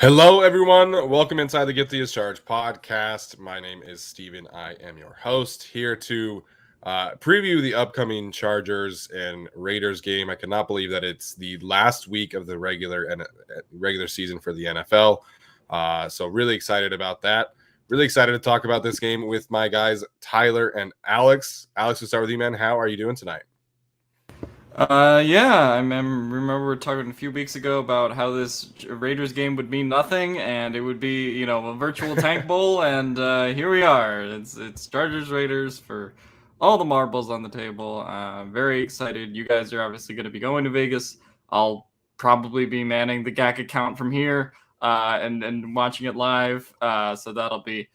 Hello, everyone. Welcome inside the Get the Discharge podcast. My name is Steven. I am your host here to preview the upcoming Chargers and Raiders game. I cannot believe that it's the last week of the regular season for the NFL. So really excited about that. Really excited to talk about this game with my guys, Tyler and Alex. Alex, we'll start with you, man. How are you doing tonight? I remember we were talking a few weeks ago about how this Raiders game would mean nothing, and it would be, a virtual tank bowl, and here we are. It's Chargers Raiders for all the marbles on the table. Very excited. You guys are obviously going to be going to Vegas. I'll probably be manning the GAC account from here, and watching it live. So that'll be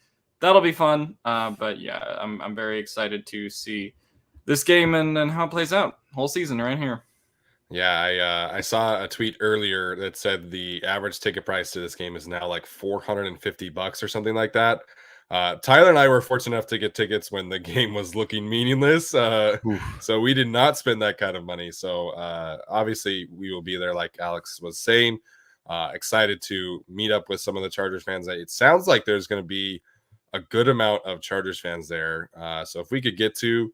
fun. But yeah, I'm very excited to see this game and how it plays out. Whole season right here. Yeah, I saw a tweet earlier that said the average ticket price to this game is now like $450 or something like that. Tyler and I were fortunate enough to get tickets when the game was looking meaningless. So we did not spend that kind of money. So obviously we will be there, like Alex was saying. Excited to meet up with some of the Chargers fans. It sounds like there's going to be a good amount of Chargers fans there. So if we could get to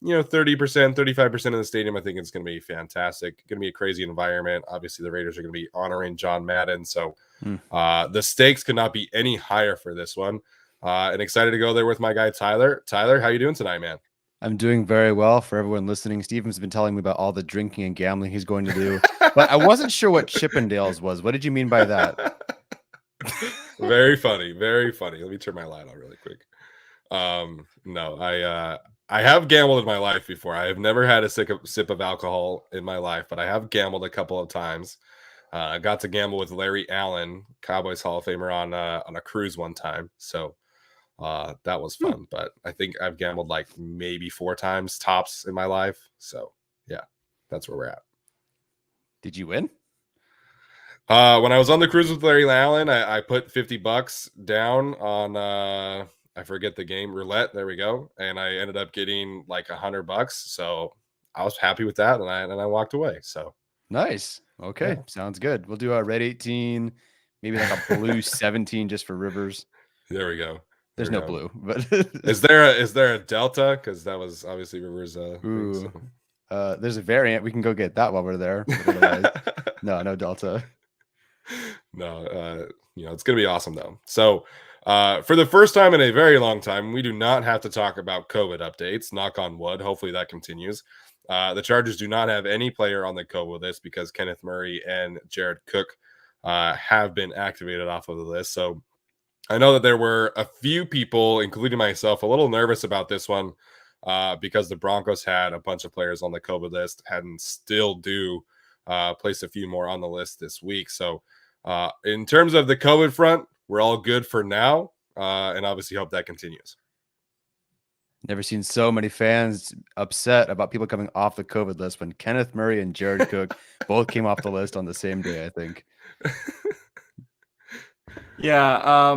30%, 35% of the stadium, I think it's going to be fantastic. Going to be a crazy environment. Obviously, the Raiders are going to be honoring John Madden. So the stakes could not be any higher for this one. And excited to go there with my guy, Tyler. Tyler, how you doing tonight, man? I'm doing very well. For everyone listening, Steven's been telling me about all the drinking and gambling he's going to do, but I wasn't sure what Chippendales was. What did you mean by that? Very funny. Very funny. Let me turn my light on really quick. No, I have gambled in my life before. I have never had a sip of alcohol in my life, but I have gambled a couple of times. I got to gamble with Larry Allen, Cowboys Hall of Famer, on a cruise one time. So that was fun. But I think I've gambled like maybe 4 times tops in my life. So yeah, that's where we're at. Did you win? When I was on the cruise with Larry Allen, I put $50 down on I forget the game, roulette. There we go, and I ended up getting like $100. So I was happy with that, and I walked away. So nice. Okay, sounds good. We'll do a red 18, maybe like a blue 17 just for Rivers. There we go. There's no blue, but is there a delta? Because that was obviously Rivers. There's a variant. We can go get that while we're there. No delta. No, it's gonna be awesome though. So for the first time in a very long time, we do not have to talk about COVID updates. Knock on wood. Hopefully that continues. The Chargers do not have any player on the COVID list because Kenneth Murray and Jared Cook have been activated off of the list. So I know that there were a few people, including myself, a little nervous about this one because the Broncos had a bunch of players on the COVID list and still do place a few more on the list this week. So in terms of the COVID front, we're all good for now, and obviously hope that continues. Never seen so many fans upset about people coming off the COVID list when Kenneth Murray and Jared Cook both came off the list on the same day, I think. Yeah,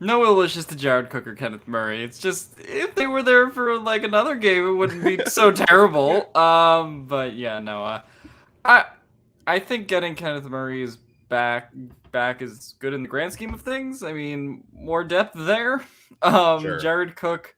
no ill wishes to Jared Cook or Kenneth Murray. It's just if they were there for like another game, it wouldn't be so terrible. But yeah, no. I think getting Kenneth Murray's back is good in the grand scheme of things. I mean, more depth there. Sure. Jared Cook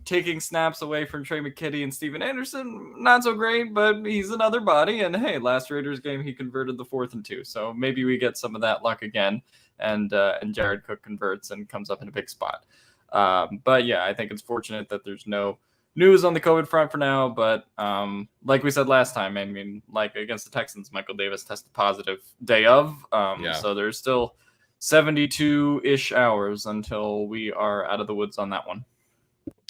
taking snaps away from Trey McKitty and Steven Anderson, not so great, but he's another body. And hey, last Raiders game he converted the 4th and 2, so maybe we get some of that luck again, and Jared Cook converts and comes up in a big spot. But yeah, I think it's fortunate that there's no news on the COVID front for now, but like we said last time, I mean, like against the Texans, Michael Davis tested positive day of, so there's still 72-ish hours until we are out of the woods on that one.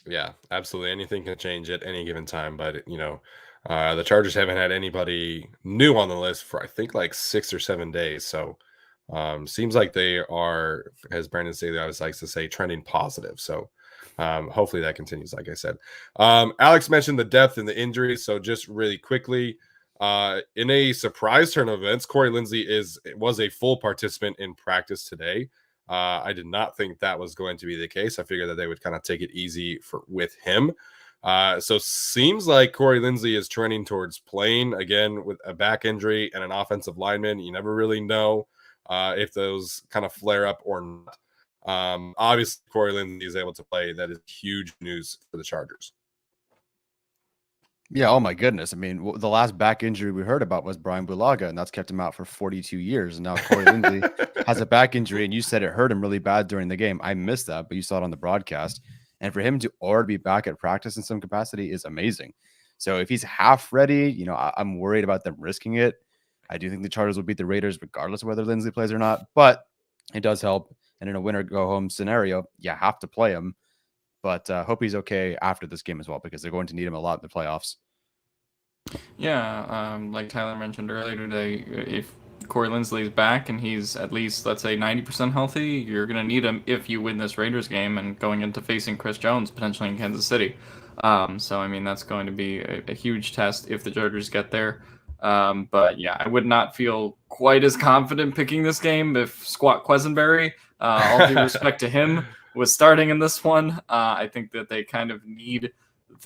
Yeah, absolutely. Anything can change at any given time, but the Chargers haven't had anybody new on the list for I think like 6 or 7 days. So seems like they are, as Brandon Staley always likes to say, trending positive. So hopefully that continues, like I said. Alex mentioned the depth and the injuries. So just really quickly, in a surprise turn of events, Corey Linsley was a full participant in practice today. I did not think that was going to be the case. I figured that they would kind of take it easy with him. So seems like Corey Linsley is trending towards playing again with a back injury and an offensive lineman. You never really know if those kind of flare up or not. Obviously, Corey Linsley is able to play. That is huge news for the Chargers. Yeah, oh my goodness. I mean, the last back injury we heard about was Brian Bulaga, and that's kept him out for 42 years. And now Corey Linsley has a back injury, and you said it hurt him really bad during the game. I missed that, but you saw it on the broadcast. And for him to already be back at practice in some capacity is amazing. So if he's half ready, you know, I'm worried about them risking it. I do think the Chargers will beat the Raiders regardless of whether Linsley plays or not, but it does help. And in a winner-go-home scenario, you have to play him. But hope he's okay after this game as well, because they're going to need him a lot in the playoffs. Yeah, like Tyler mentioned earlier today, if Corey Linsley's back and he's at least, let's say, 90% healthy, you're going to need him if you win this Raiders game and going into facing Chris Jones potentially in Kansas City. So, I mean, that's going to be a huge test if the Chargers get there. But yeah, I would not feel quite as confident picking this game if Squat Quesenberry, all due respect to him, was starting in this one. I think that they kind of need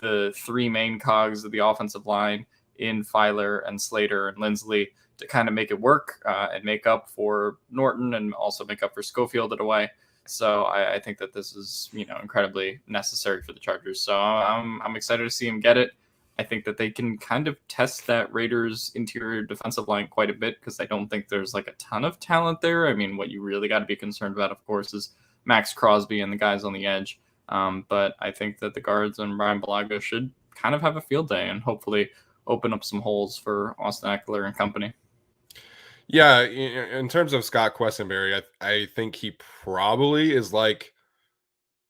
the three main cogs of the offensive line in Filer and Slater and Linsley to kind of make it work and make up for Norton and also make up for Schofield in a way. So I think that this is, you know, incredibly necessary for the Chargers. So I'm excited to see him get it. I think that they can kind of test that Raiders interior defensive line quite a bit because I don't think there's like a ton of talent there. I mean, what you really got to be concerned about, of course, is Max Crosby and the guys on the edge. But I think that the guards and Brian Bulaga should kind of have a field day and hopefully open up some holes for Austin Eckler and company. Yeah, in terms of Scott Quesenberry, I think he probably is like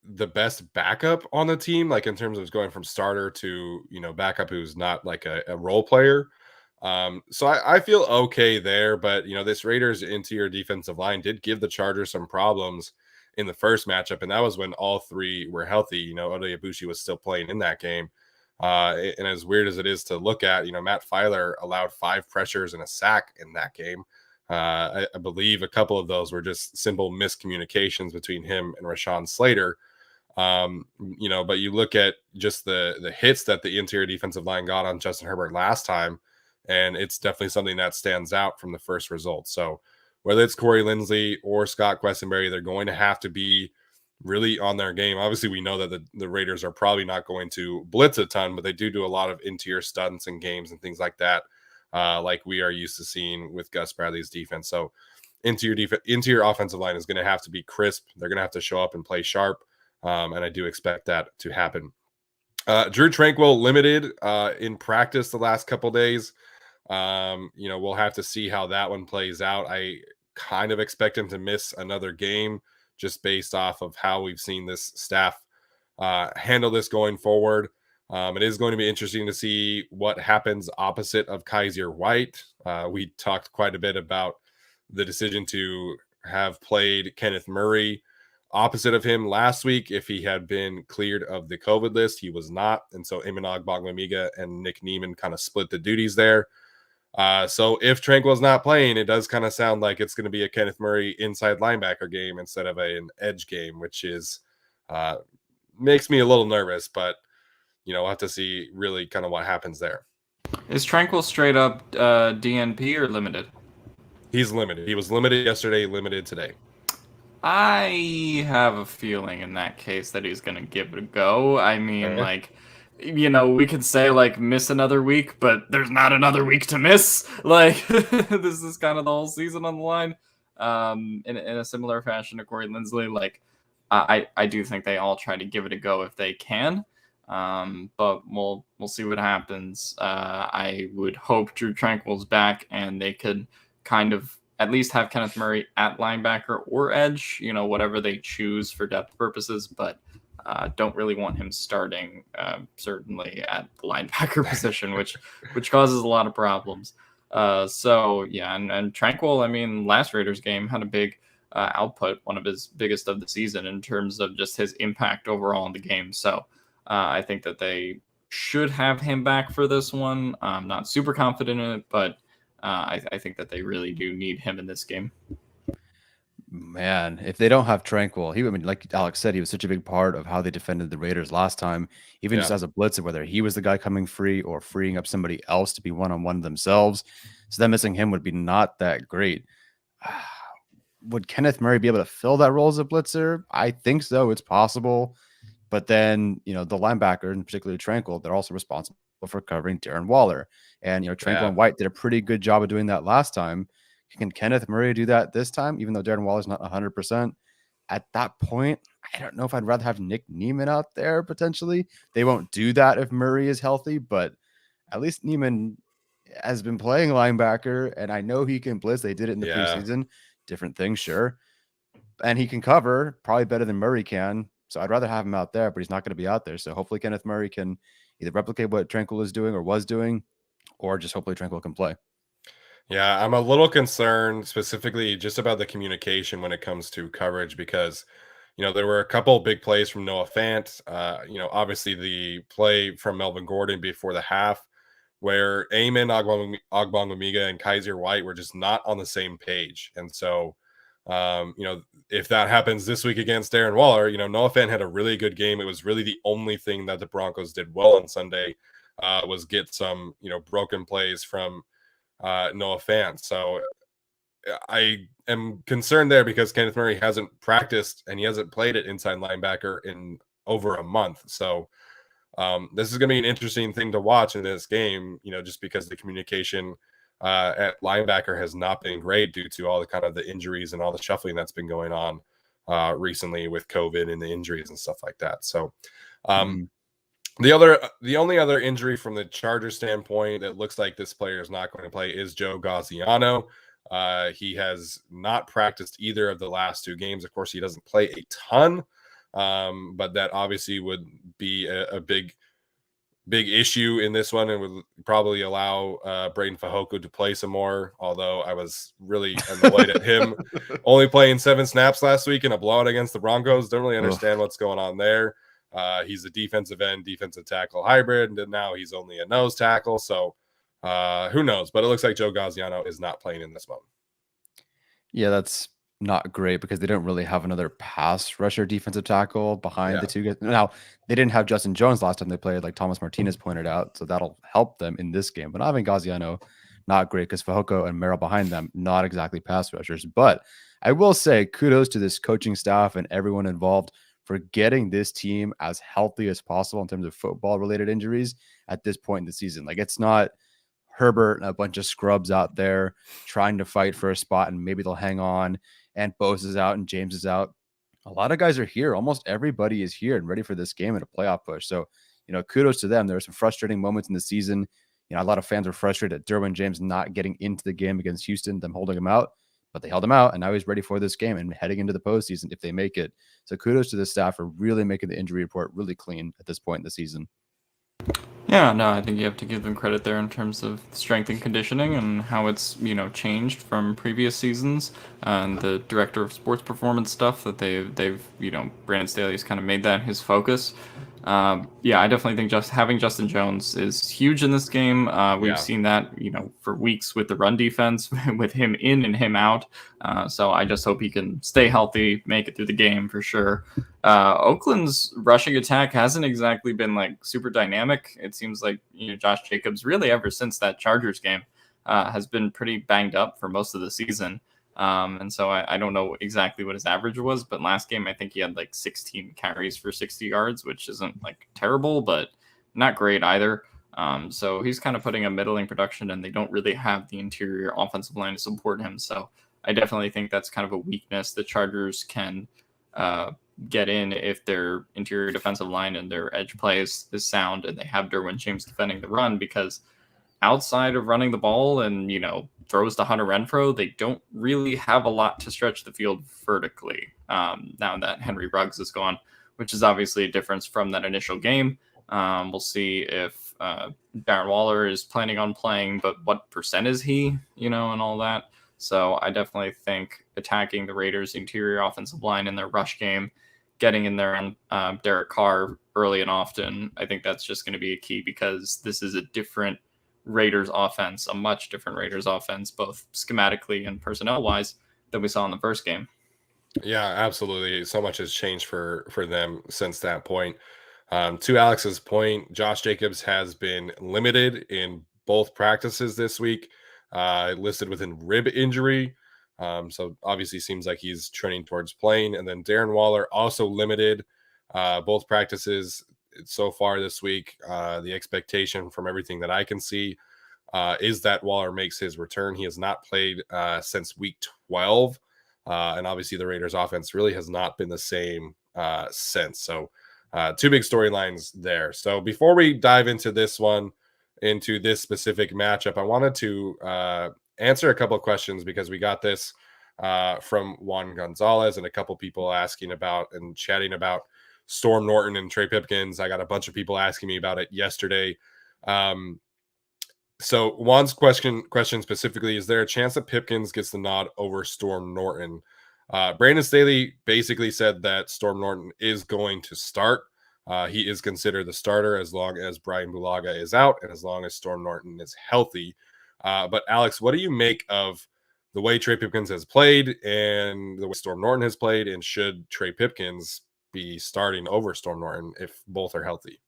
the best backup on the team, like in terms of going from starter to, you know, backup who's not like a role player. So I feel okay there, but you know, this Raiders interior defensive line did give the Chargers some problems in the first matchup, and that was when all three were healthy. You know, Ode Ibushi was still playing in that game. And as weird as it is to look at, you know, Matt Filer allowed 5 pressures and a sack in that game. I believe a couple of those were just simple miscommunications between him and Rashawn Slater. You know, but you look at just the hits that the interior defensive line got on Justin Herbert last time, and it's definitely something that stands out from the first result. So whether it's Corey Linsley or Scott Quesenberry, they're going to have to be really on their game. Obviously, we know that the Raiders are probably not going to blitz a ton, but they do a lot of interior stunts and games and things like that, like we are used to seeing with Gus Bradley's defense. So interior offensive line is going to have to be crisp. They're going to have to show up and play sharp, and I do expect that to happen. Drew Tranquill limited in practice the last couple days. You know, we'll have to see how that one plays out. I kind of expect him to miss another game just based off of how we've seen this staff handle this going forward. It is going to be interesting to see what happens opposite of Kaiser White. We talked quite a bit about the decision to have played Kenneth Murray opposite of him last week. If he had been cleared of the COVID list, he was not. And so Imanog Bonglamiga and Nick Neiman kind of split the duties there. So if Tranquill's not playing, it does kind of sound like it's going to be a Kenneth Murray inside linebacker game instead of an edge game, which is makes me a little nervous, but you know, we'll have to see really kind of what happens there. Is Tranquill straight up DNP or limited? He's limited. He was limited yesterday, limited today. I have a feeling in that case that he's going to give it a go. I mean, like, you know, we could say, like, miss another week, but there's not another week to miss. Like, this is kind of the whole season on the line. In a similar fashion to Corey Linsley, like, I do think they all try to give it a go if they can. But we'll see what happens. I would hope Drew Tranquill's back and they could kind of at least have Kenneth Murray at linebacker or edge, you know, whatever they choose for depth purposes, but don't really want him starting certainly at the linebacker position, which causes a lot of problems. So yeah, and Tranquill, I mean, last Raiders game had a big output, one of his biggest of the season in terms of just his impact overall in the game. So I think that they should have him back for this one. I'm not super confident in it, but I think that they really do need him in this game. Man, if they don't have Tranquill, I mean, like Alex said, he was such a big part of how they defended the Raiders last time, even just as a blitzer, whether he was the guy coming free or freeing up somebody else to be one-on-one themselves. So them missing him would be not that great. would Kenneth Murray be able to fill that role as a blitzer? I think so. It's possible. But then, the linebacker, and particularly Tranquil, they're also responsible for covering Darren Waller. And, Tranquil and White did a pretty good job of doing that last time. Can Kenneth Murray do that this time, even though Darren Waller's not 100%? At that point, I don't know if I'd rather have Nick Neiman out there potentially. They won't do that if Murray is healthy, but at least Neiman has been playing linebacker, and I know he can blitz. They did it in the preseason. Different thing, sure. And he can cover probably better than Murray can. So I'd rather have him out there, but he's not going to be out there. So hopefully Kenneth Murray can either replicate what Tranquil is doing or was doing, or just hopefully Tranquil can play. Yeah, I'm a little concerned specifically just about the communication when it comes to coverage because, there were a couple of big plays from Noah Fant. Obviously the play from Melvin Gordon before the half where Eamon Ogbongbemiga and Kaiser White were just not on the same page. And so, if that happens this week against Darren Waller, Noah Fant had a really good game. It was really the only thing that the Broncos did well on Sunday was get some, broken plays from Noah Fant. So I am concerned there because Kenneth Murray hasn't practiced and he hasn't played at inside linebacker in over a month. So this is going to be an interesting thing to watch in this game, just because the communication at linebacker has not been great due to all the kind of the injuries and all the shuffling that's been going on recently with COVID and the injuries and stuff like that. So the only other injury from the Chargers standpoint that looks like this player is not going to play is Joe Gaziano. He has not practiced either of the last two games. Of course, he doesn't play a ton, but that obviously would be a big issue in this one and would probably allow Braden Fehoko to play some more, although I was really annoyed at him only playing 7 snaps last week in a blowout against the Broncos. Don't really understand what's going on there. He's a defensive end, defensive tackle hybrid, and now he's only a nose tackle. So who knows? But it looks like Joe Gaziano is not playing in this one. Yeah, that's not great because they don't really have another pass rusher defensive tackle behind the two guys. Now, they didn't have Justin Jones last time they played, like Thomas Martinez pointed out, so that'll help them in this game. But not having Gaziano, not great because Fehoko and Merrill behind them, not exactly pass rushers. But I will say kudos to this coaching staff and everyone involved for getting this team as healthy as possible in terms of football-related injuries at this point in the season. Like, it's not Herbert and a bunch of scrubs out there trying to fight for a spot and maybe they'll hang on, and Bosa is out and James is out. A lot of guys are here. Almost everybody is here and ready for this game and a playoff push. So, kudos to them. There were some frustrating moments in the season. A lot of fans were frustrated at Derwin James not getting into the game against Houston, them holding him out, but they held him out and now he's ready for this game and heading into the postseason if they make it. So kudos to the staff for really making the injury report really clean at this point in the season. Yeah, no, I think you have to give them credit there in terms of strength and conditioning and how it's, changed from previous seasons and the director of sports performance stuff that they've Brandon Staley's kind of made that his focus. Yeah, I definitely think just having Justin Jones is huge in this game. We've seen that, for weeks with the run defense, with him in and him out. So I just hope he can stay healthy, make it through the game for sure. Oakland's rushing attack hasn't exactly been like super dynamic. It seems like, Josh Jacobs really ever since that Chargers game has been pretty banged up for most of the season. And so I don't know exactly what his average was, but last game, I think he had like 16 carries for 60 yards, which isn't like terrible, but not great either. So he's kind of putting a middling production and they don't really have the interior offensive line to support him. So I definitely think that's kind of a weakness the Chargers can get in if their interior defensive line and their edge plays is sound and they have Derwin James defending the run, because outside of running the ball and, throws to Hunter Renfrow, they don't really have a lot to stretch the field vertically now that Henry Ruggs is gone, which is obviously a difference from that initial game. We'll see if Darren Waller is planning on playing, but what percent is he, and all that. So I definitely think attacking the Raiders' interior offensive line in their rush game, getting in there on Derek Carr early and often, I think that's just going to be a key, because this is a different Raiders offense, a much different Raiders offense, both schematically and personnel wise, than we saw in the first game. Yeah, absolutely. So much has changed for them since that point. To Alex's point, Josh Jacobs has been limited in both practices this week, listed with a rib injury. So obviously seems like he's trending towards playing. And then Darren Waller also limited both practices so far this week. The expectation from everything that I can see is that Waller makes his return. He has not played since week 12. And obviously the Raiders offense really has not been the same since. So two big storylines there. So before we dive into this specific matchup, I wanted to answer a couple of questions because we got this from Juan Gonzalez and a couple people asking about and chatting about Storm Norton and Trey Pipkins. I got a bunch of people asking me about it yesterday. So Juan's question specifically, is there a chance that Pipkins gets the nod over Storm Norton? Brandon Staley basically said that Storm Norton is going to start. He is considered the starter as long as Brian Bulaga is out and as long as Storm Norton is healthy. But Alex, what do you make of the way Trey Pipkins has played and the way Storm Norton has played? And should Trey Pipkins be starting over Storm Norton if both are healthy?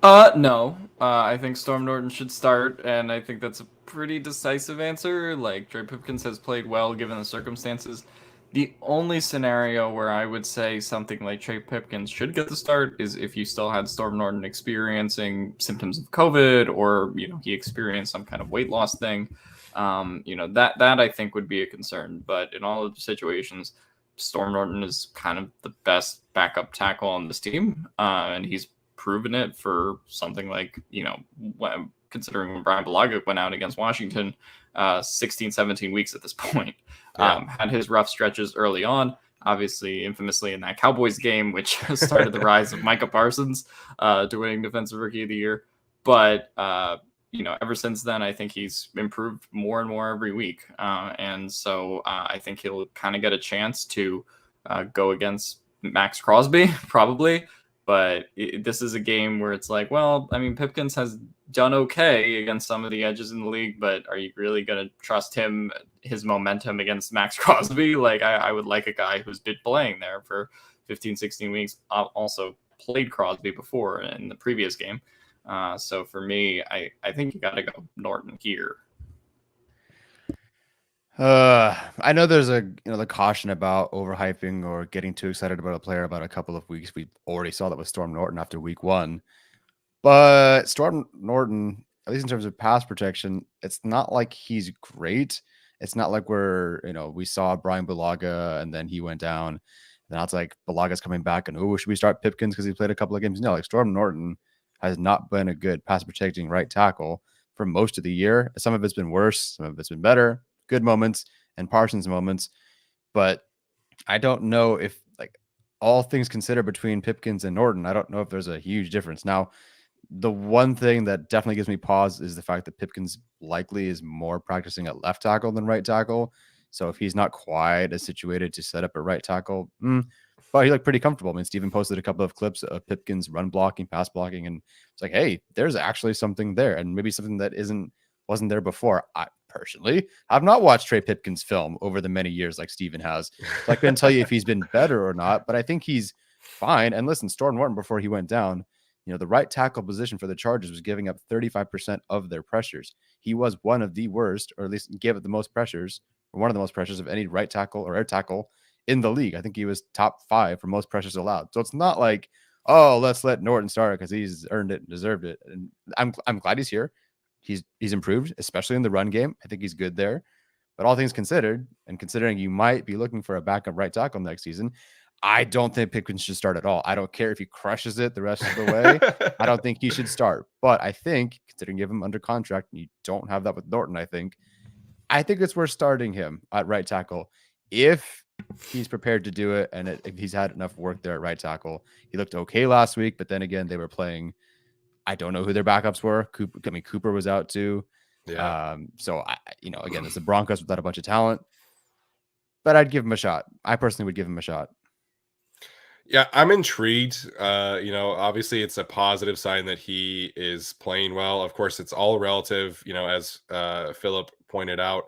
No. I think Storm Norton should start, and I think that's a pretty decisive answer. Like, Trey Pipkins has played well given the circumstances. The only scenario where I would say something like Trey Pipkins should get the start is if you still had Storm Norton experiencing symptoms of COVID, or he experienced some kind of weight loss thing. That I think would be a concern. But in all of the situations, Storm Norton is kind of the best backup tackle on this team, and he's proven it for something like, considering when Brian Bulaga went out against Washington, 16, 17 weeks at this point. Had his rough stretches early on, obviously infamously in that Cowboys game, which started the rise of Micah Parsons to winning Defensive Rookie of the Year. But, ever since then, I think he's improved more and more every week. And so I think he'll kind of get a chance to go against Max Crosby, probably. But this is a game where it's like, well, I mean, Pipkins has done okay against some of the edges in the league, but are you really going to trust his momentum against Max Crosby? Like, I would like a guy who's been playing there for 15, 16 weeks, also played Crosby before in the previous game. So for me, I think you got to go Norton here. I know there's the caution about overhyping or getting too excited about a player about a couple of weeks. We already saw that with Storm Norton after week 1. But Storm Norton, at least in terms of pass protection, it's not like he's great. It's not like we saw Brian Bulaga and then he went down. And now it's like Bulaga's coming back and, should we start Pipkins because he played a couple of games? No, like Storm Norton has not been a good pass protecting right tackle for most of the year. Some of it's been worse. Some of it's been better. Good moments and Parsons moments. But I don't know if, like, all things considered between Pipkins and Norton, I don't know if there's a huge difference. Now, the one thing that definitely gives me pause is the fact that Pipkins likely is more practicing at left tackle than right tackle. So if he's not quite as situated to set up a right tackle, but he looked pretty comfortable. I mean, Steven posted a couple of clips of Pipkins run blocking, pass blocking, and it's like, hey, there's actually something there, and maybe something that wasn't there before. I personally have not watched Trey Pipkins film over the many years like Steven has. So I couldn't tell you if he's been better or not, but I think he's fine. And listen, Storm Norton, before he went down, the right tackle position for the Chargers was giving up 35% of their pressures. He was one of the worst, or at least gave up the most pressures, or one of the most pressures of any right tackle or air tackle in the league. I think he was top 5 for most pressures allowed. So it's not like, oh, let's let Norton start because he's earned it and deserved it. And I'm glad he's here. He's improved, especially in the run game. I think he's good there. But all things considered, and considering you might be looking for a backup right tackle next season, I don't think Pipkins should start at all. I don't care if he crushes it the rest of the way. I don't think he should start. But I think, considering you have him under contract, and you don't have that with Norton, I think it's worth starting him at right tackle if he's prepared to do it, and if he's had enough work there at right tackle. He looked okay last week, but then again, they were playing. I don't know who their backups were. Cooper was out too. Yeah. So again, it's the Broncos without a bunch of talent, but I'd give him a shot. I personally would give him a shot. Yeah, I'm intrigued. Obviously it's a positive sign that he is playing well. Of course, it's all relative, as Philip pointed out,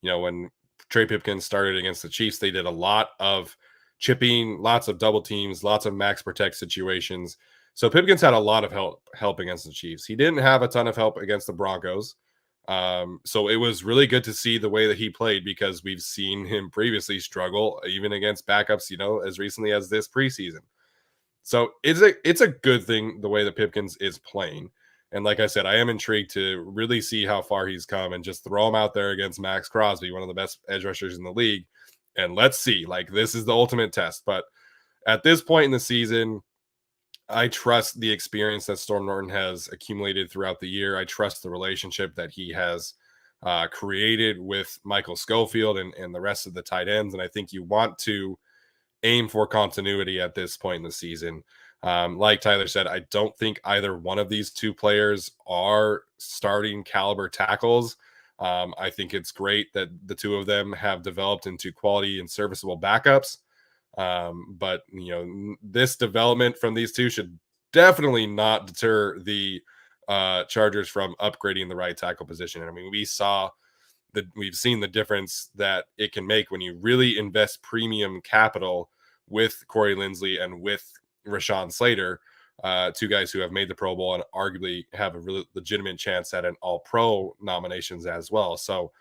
when Trey Pipkins started against the Chiefs, they did a lot of chipping, lots of double teams, lots of max protect situations. So Pipkins had a lot of help against the Chiefs. He didn't have a ton of help against the Broncos. So it was really good to see the way that he played, because we've seen him previously struggle even against backups, as recently as this preseason. So it's a good thing the way that Pipkins is playing. And like I said, I am intrigued to really see how far he's come, and just throw him out there against Max Crosby, one of the best edge rushers in the league. And let's see, like, this is the ultimate test. But at this point in the season, I trust the experience that Storm Norton has accumulated throughout the year. I trust the relationship that he has created with Michael Schofield and the rest of the tight ends. And I think you want to aim for continuity at this point in the season. Like Tyler said, I don't think either one of these two players are starting caliber tackles. I think it's great that the two of them have developed into quality and serviceable backups. But this development from these two should definitely not deter the Chargers from upgrading the right tackle position. I mean, we've seen the difference that it can make when you really invest premium capital with Corey Linsley and with Rashawn Slater, two guys who have made the Pro Bowl and arguably have a really legitimate chance at an All-Pro nominations as well. So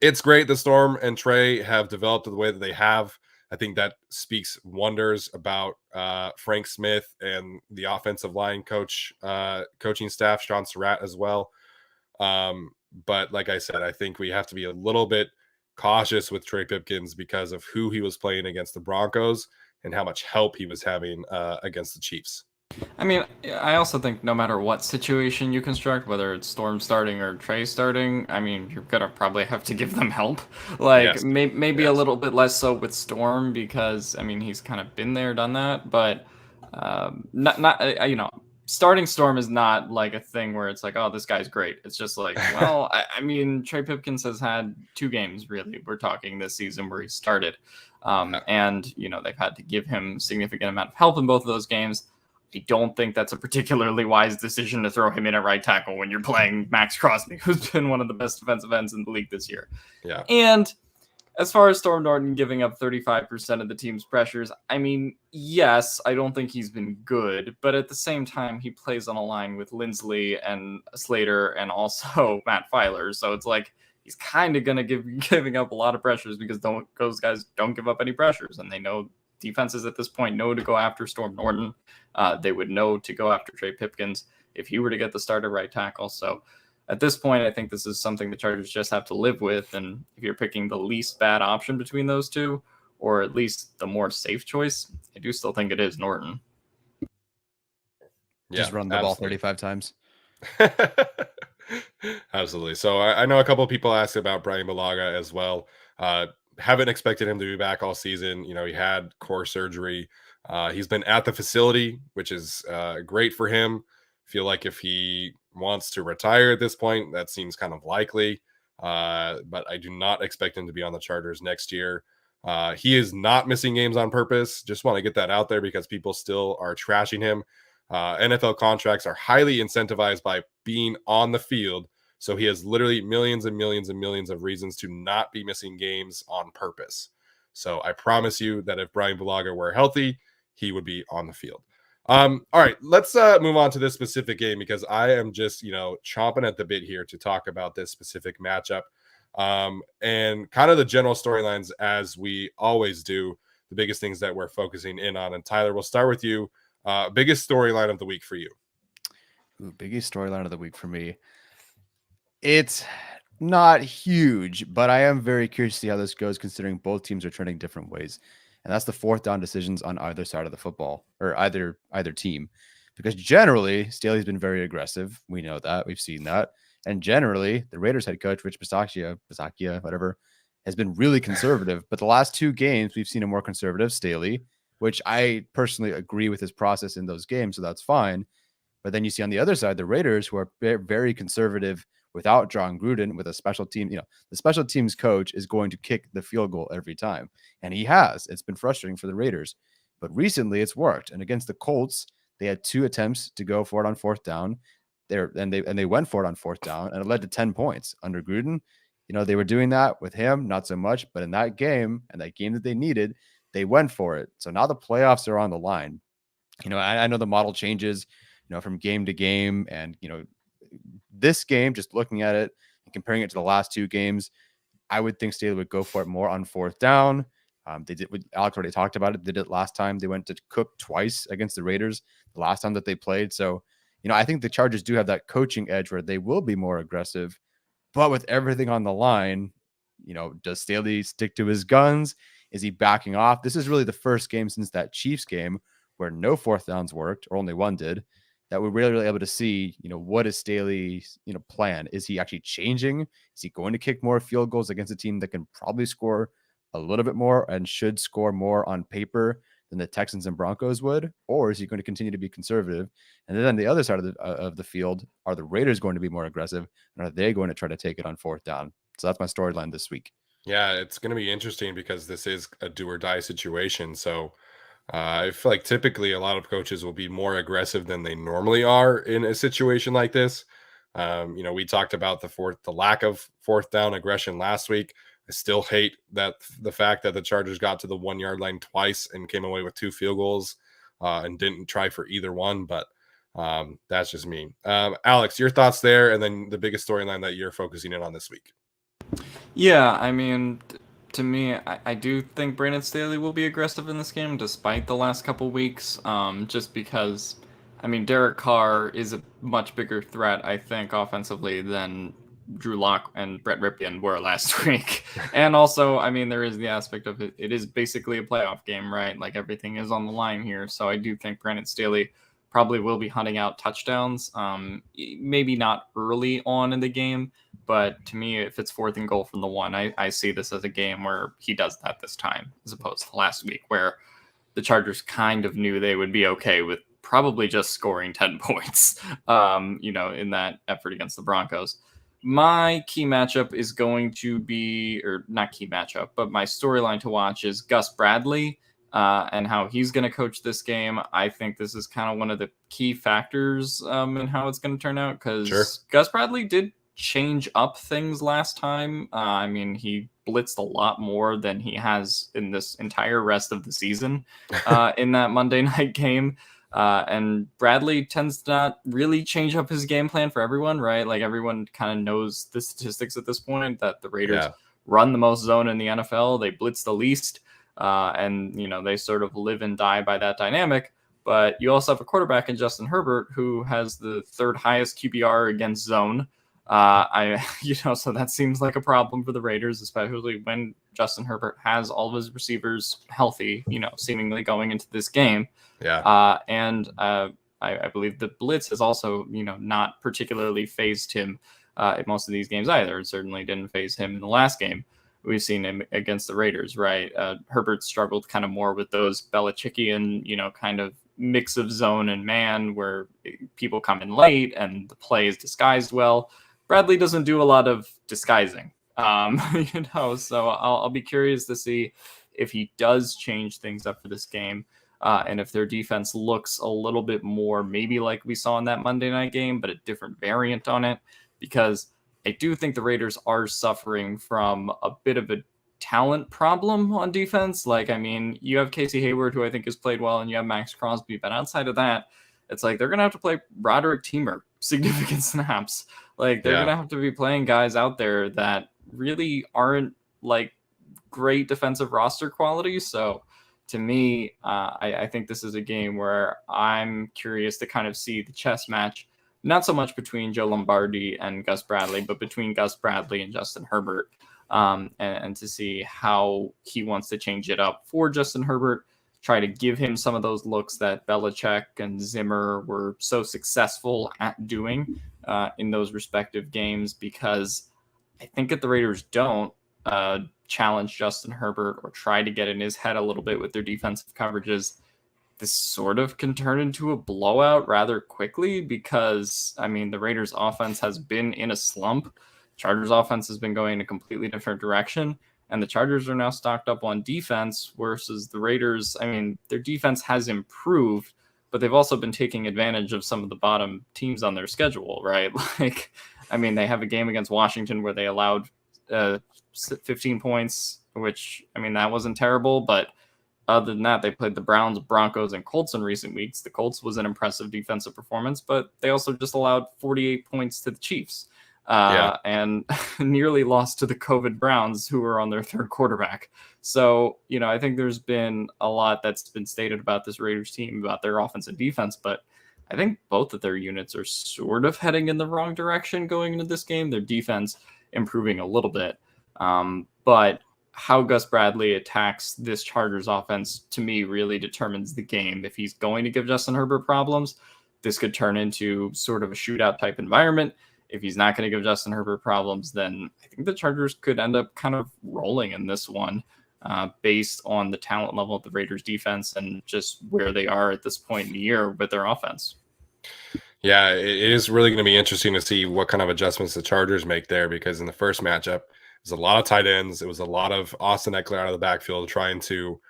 it's great that Storm and Trey have developed the way that they have. I think that speaks wonders about Frank Smith and the offensive line coaching staff, Sean Surratt as well. But like I said, I think we have to be a little bit cautious with Trey Pipkins because of who he was playing against the Broncos and how much help he was having against the Chiefs. I mean, I also think no matter what situation you construct, whether it's Storm starting or Trey starting, I mean, you're going to probably have to give them help. Like, Yes. maybe a little bit less so with Storm because, I mean, he's kind of been there, done that. But, starting Storm is not like a thing where it's like, oh, this guy's great. It's just like, well, I mean, Trey Pipkins has had 2 games, really. We're talking this season where he started. And, they've had to give him a significant amount of help in both of those games. I don't think that's a particularly wise decision to throw him in at right tackle when you're playing Max Crosby, who's been one of the best defensive ends in the league this year. Yeah. And as far as Storm Norton giving up 35% of the team's pressures, I mean, yes, I don't think he's been good, but at the same time, he plays on a line with Linsley and Slater and also Matt Filer. So it's like he's kind of going to giving up a lot of pressures because those guys don't give up any pressures, and they know defenses at this point know to go after Storm Norton. They would know to go after Trey Pipkins if he were to get the start at right tackle. So at this point, I think this is something the Chargers just have to live with. And if you're picking the least bad option between those two, or at least the more safe choice, I do still think it is Norton. Just run the ball 35 times. Absolutely. So I know a couple of people asked about Brian Bulaga as well. Haven't expected him to be back all season. He had core surgery. He's been at the facility, which is great for him. Feel like if he wants to retire at this point, that seems kind of likely. But I do not expect him to be on the Chargers next year. He is not missing games on purpose. Just want to get that out there because people still are trashing him. NFL contracts are highly incentivized by being on the field. So he has literally millions and millions and millions of reasons to not be missing games on purpose. So I promise you that if Brian Bulaga were healthy, he would be on the field. All right, let's move on to this specific game because I am just, chomping at the bit here to talk about this specific matchup and kind of the general storylines as we always do, the biggest things that we're focusing in on. And Tyler, we'll start with you. Biggest storyline of the week for you? Biggest storyline of the week for me. It's not huge, but I am very curious to see how this goes considering both teams are trending different ways. And that's the 4th down decisions on either side of the football or either team. Because generally, Staley's been very aggressive. We know that. We've seen that. And generally, the Raiders head coach, Rich Bisaccia, whatever, has been really conservative. But the last 2 games, we've seen a more conservative Staley, which I personally agree with his process in those games. So that's fine. But then you see on the other side, the Raiders, who are very conservative without John Gruden, with a special team, the special teams coach is going to kick the field goal every time. And he has. It's been frustrating for the Raiders. But recently it's worked. And against the Colts, they had 2 attempts to go for it on 4th down. They went for it on 4th down, and it led to 10 points. Under Gruden, they were doing that with him, not so much. But in that game, and that game that they needed, they went for it. So now the playoffs are on the line. I know the model changes, from game to game, and this game, just looking at it and comparing it to the last 2 games, I would think Staley would go for it more on 4th down. They did. Alex already talked about it. They did it last time. They went to Cook twice against the Raiders the last time that they played. So, I think the Chargers do have that coaching edge where they will be more aggressive. But with everything on the line, does Staley stick to his guns? Is he backing off? This is really the first game since that Chiefs game where no 4th downs worked, or only one did, that we're really able to see, what is Staley's, plan? Is he actually changing? Is he going to kick more field goals against a team that can probably score a little bit more and should score more on paper than the Texans and Broncos would? Or is he going to continue to be conservative? And then on the other side of the field, are the Raiders going to be more aggressive? And are they going to try to take it on 4th down? So that's my storyline this week. Yeah, it's going to be interesting because this is a do or die situation. So I feel like typically a lot of coaches will be more aggressive than they normally are in a situation like this. We talked about the lack of 4th down aggression last week. I still hate the fact that the Chargers got to the 1 yard line twice and came away with 2 field goals and didn't try for either one. But that's just me. Alex, your thoughts there, and then the biggest storyline that you're focusing in on this week. Yeah, I mean, to me, I do think Brandon Staley will be aggressive in this game, despite the last couple weeks. Just because, Derek Carr is a much bigger threat, I think, offensively than Drew Lock and Brett Ripien were last week. And also, there is the aspect of it. It is basically a playoff game, right? Like, everything is on the line here. So I do think Brandon Staley probably will be hunting out touchdowns. Maybe not early on in the game, but to me, if it's 4th and goal from the 1, I see this as a game where he does that this time, as opposed to last week, where the Chargers kind of knew they would be okay with probably just scoring 10 points, in that effort against the Broncos. My key matchup is going to be, or not key matchup, but my storyline to watch is Gus Bradley and how he's going to coach this game. I think this is kind of one of the key factors in how it's going to turn out, because Gus Bradley did change up things last time. He blitzed a lot more than he has in this entire rest of the season in that Monday night game. And Bradley tends to not really change up his game plan for everyone, right? Like, everyone kind of knows the statistics at this point that the Raiders run the most zone in the NFL. They blitz the least. And they sort of live and die by that dynamic. But you also have a quarterback in Justin Herbert who has the 3rd highest QBR against zone. So that seems like a problem for the Raiders, especially when Justin Herbert has all of his receivers healthy, seemingly going into this game. Yeah. I believe the blitz has also, not particularly phased him in most of these games either. It certainly didn't phase him in the last game we've seen him against the Raiders, right? Herbert struggled kind of more with those Belichickian, kind of mix of zone and man where people come in late and the play is disguised well. Bradley doesn't do a lot of disguising, so I'll be curious to see if he does change things up for this game. And if their defense looks a little bit more maybe like we saw in that Monday night game, but a different variant on it, because I do think the Raiders are suffering from a bit of a talent problem on defense. Like, you have Casey Hayward, who I think has played well, and you have Max Crosby. But outside of that, it's like they're going to have to play Roderick Teamer significant snaps. Like, they're going to have to be playing guys out there that really aren't, like, great defensive roster quality. So, to me, I think this is a game where I'm curious to kind of see the chess match. Not so much between Joe Lombardi and Gus Bradley, but between Gus Bradley and Justin Herbert, and to see how he wants to change it up for Justin Herbert, try to give him some of those looks that Belichick and Zimmer were so successful at doing in those respective games, because I think if the Raiders don't challenge Justin Herbert or try to get in his head a little bit with their defensive coverages, this sort of can turn into a blowout rather quickly, because, the Raiders offense has been in a slump. Chargers offense has been going in a completely different direction, and the Chargers are now stocked up on defense versus the Raiders. Their defense has improved, but they've also been taking advantage of some of the bottom teams on their schedule, right? Like, they have a game against Washington where they allowed 15 points, which, that wasn't terrible, but other than that, they played the Browns, Broncos, and Colts in recent weeks. The Colts was an impressive defensive performance, but they also just allowed 48 points to the Chiefs and nearly lost to the COVID Browns, who were on their third quarterback. So, I think there's been a lot that's been stated about this Raiders team, about their offense and defense, but I think both of their units are sort of heading in the wrong direction going into this game. Their defense improving a little bit. But how Gus Bradley attacks this Chargers offense, to me, really determines the game. If he's going to give Justin Herbert problems, this could turn into sort of a shootout type environment. If he's not going to give Justin Herbert problems, then I think the Chargers could end up kind of rolling in this one based on the talent level of the Raiders defense and just where they are at this point in the year with their offense. Yeah, it is really going to be interesting to see what kind of adjustments the Chargers make there, because in the first matchup, there's a lot of tight ends. It was a lot of Austin Eckler out of the backfield trying to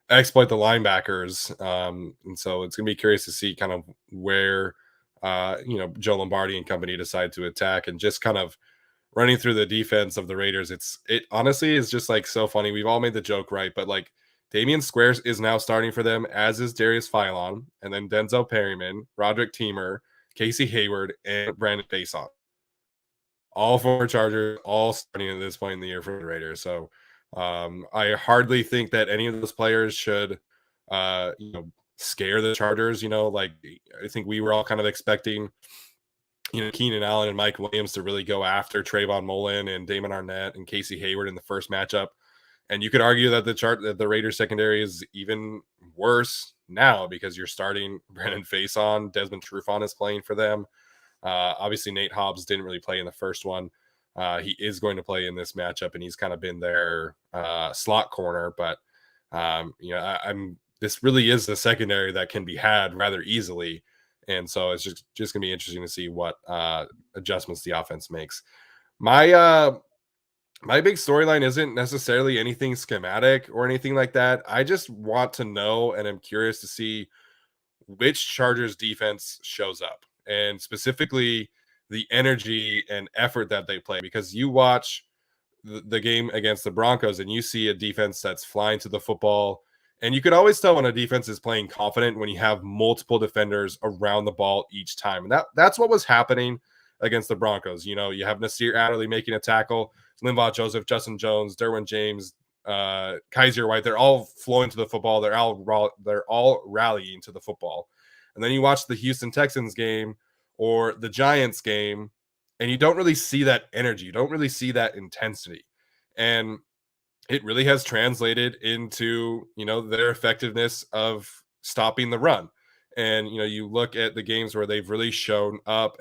exploit the linebackers. And so it's going to be curious to see kind of where, Joe Lombardi and company decide to attack, and just kind of running through the defense of the Raiders. It honestly is just like so funny. We've all made the joke, right? But like Damian Squares is now starting for them, as is Darius Philon, and then Denzel Perryman, Roderick Teamer, Casey Hayward, and Brandon Faison. All four Chargers, all starting at this point in the year for the Raiders. So I hardly think that any of those players should, scare the Chargers. Like I think we were all kind of expecting, Keenan Allen and Mike Williams to really go after Trayvon Mullen and Damon Arnett and Casey Hayward in the first matchup. And you could argue that the Raiders secondary is even worse now because you're starting Brandon Faison. Desmond Trufant is playing for them. Obviously, Nate Hobbs didn't really play in the first one. He is going to play in this matchup, and he's kind of been their slot corner. But this really is the secondary that can be had rather easily, and so it's just going to be interesting to see what adjustments the offense makes. My big storyline isn't necessarily anything schematic or anything like that. I just want to know, and I'm curious to see which Chargers defense shows up, and specifically the energy and effort that they play. Because you watch the game against the Broncos and you see a defense that's flying to the football, and you could always tell when a defense is playing confident when you have multiple defenders around the ball each time. And that's what was happening against the Broncos. You have Nasir Adderley making a tackle, Linval Joseph, Justin Jones, Derwin James, Kaiser White. They're all flowing to the football. They're all rallying to the football. And then you watch the Houston Texans game or the Giants game, and you don't really see that energy. You don't really see that intensity. And it really has translated into, their effectiveness of stopping the run. And, you look at the games where they've really shown up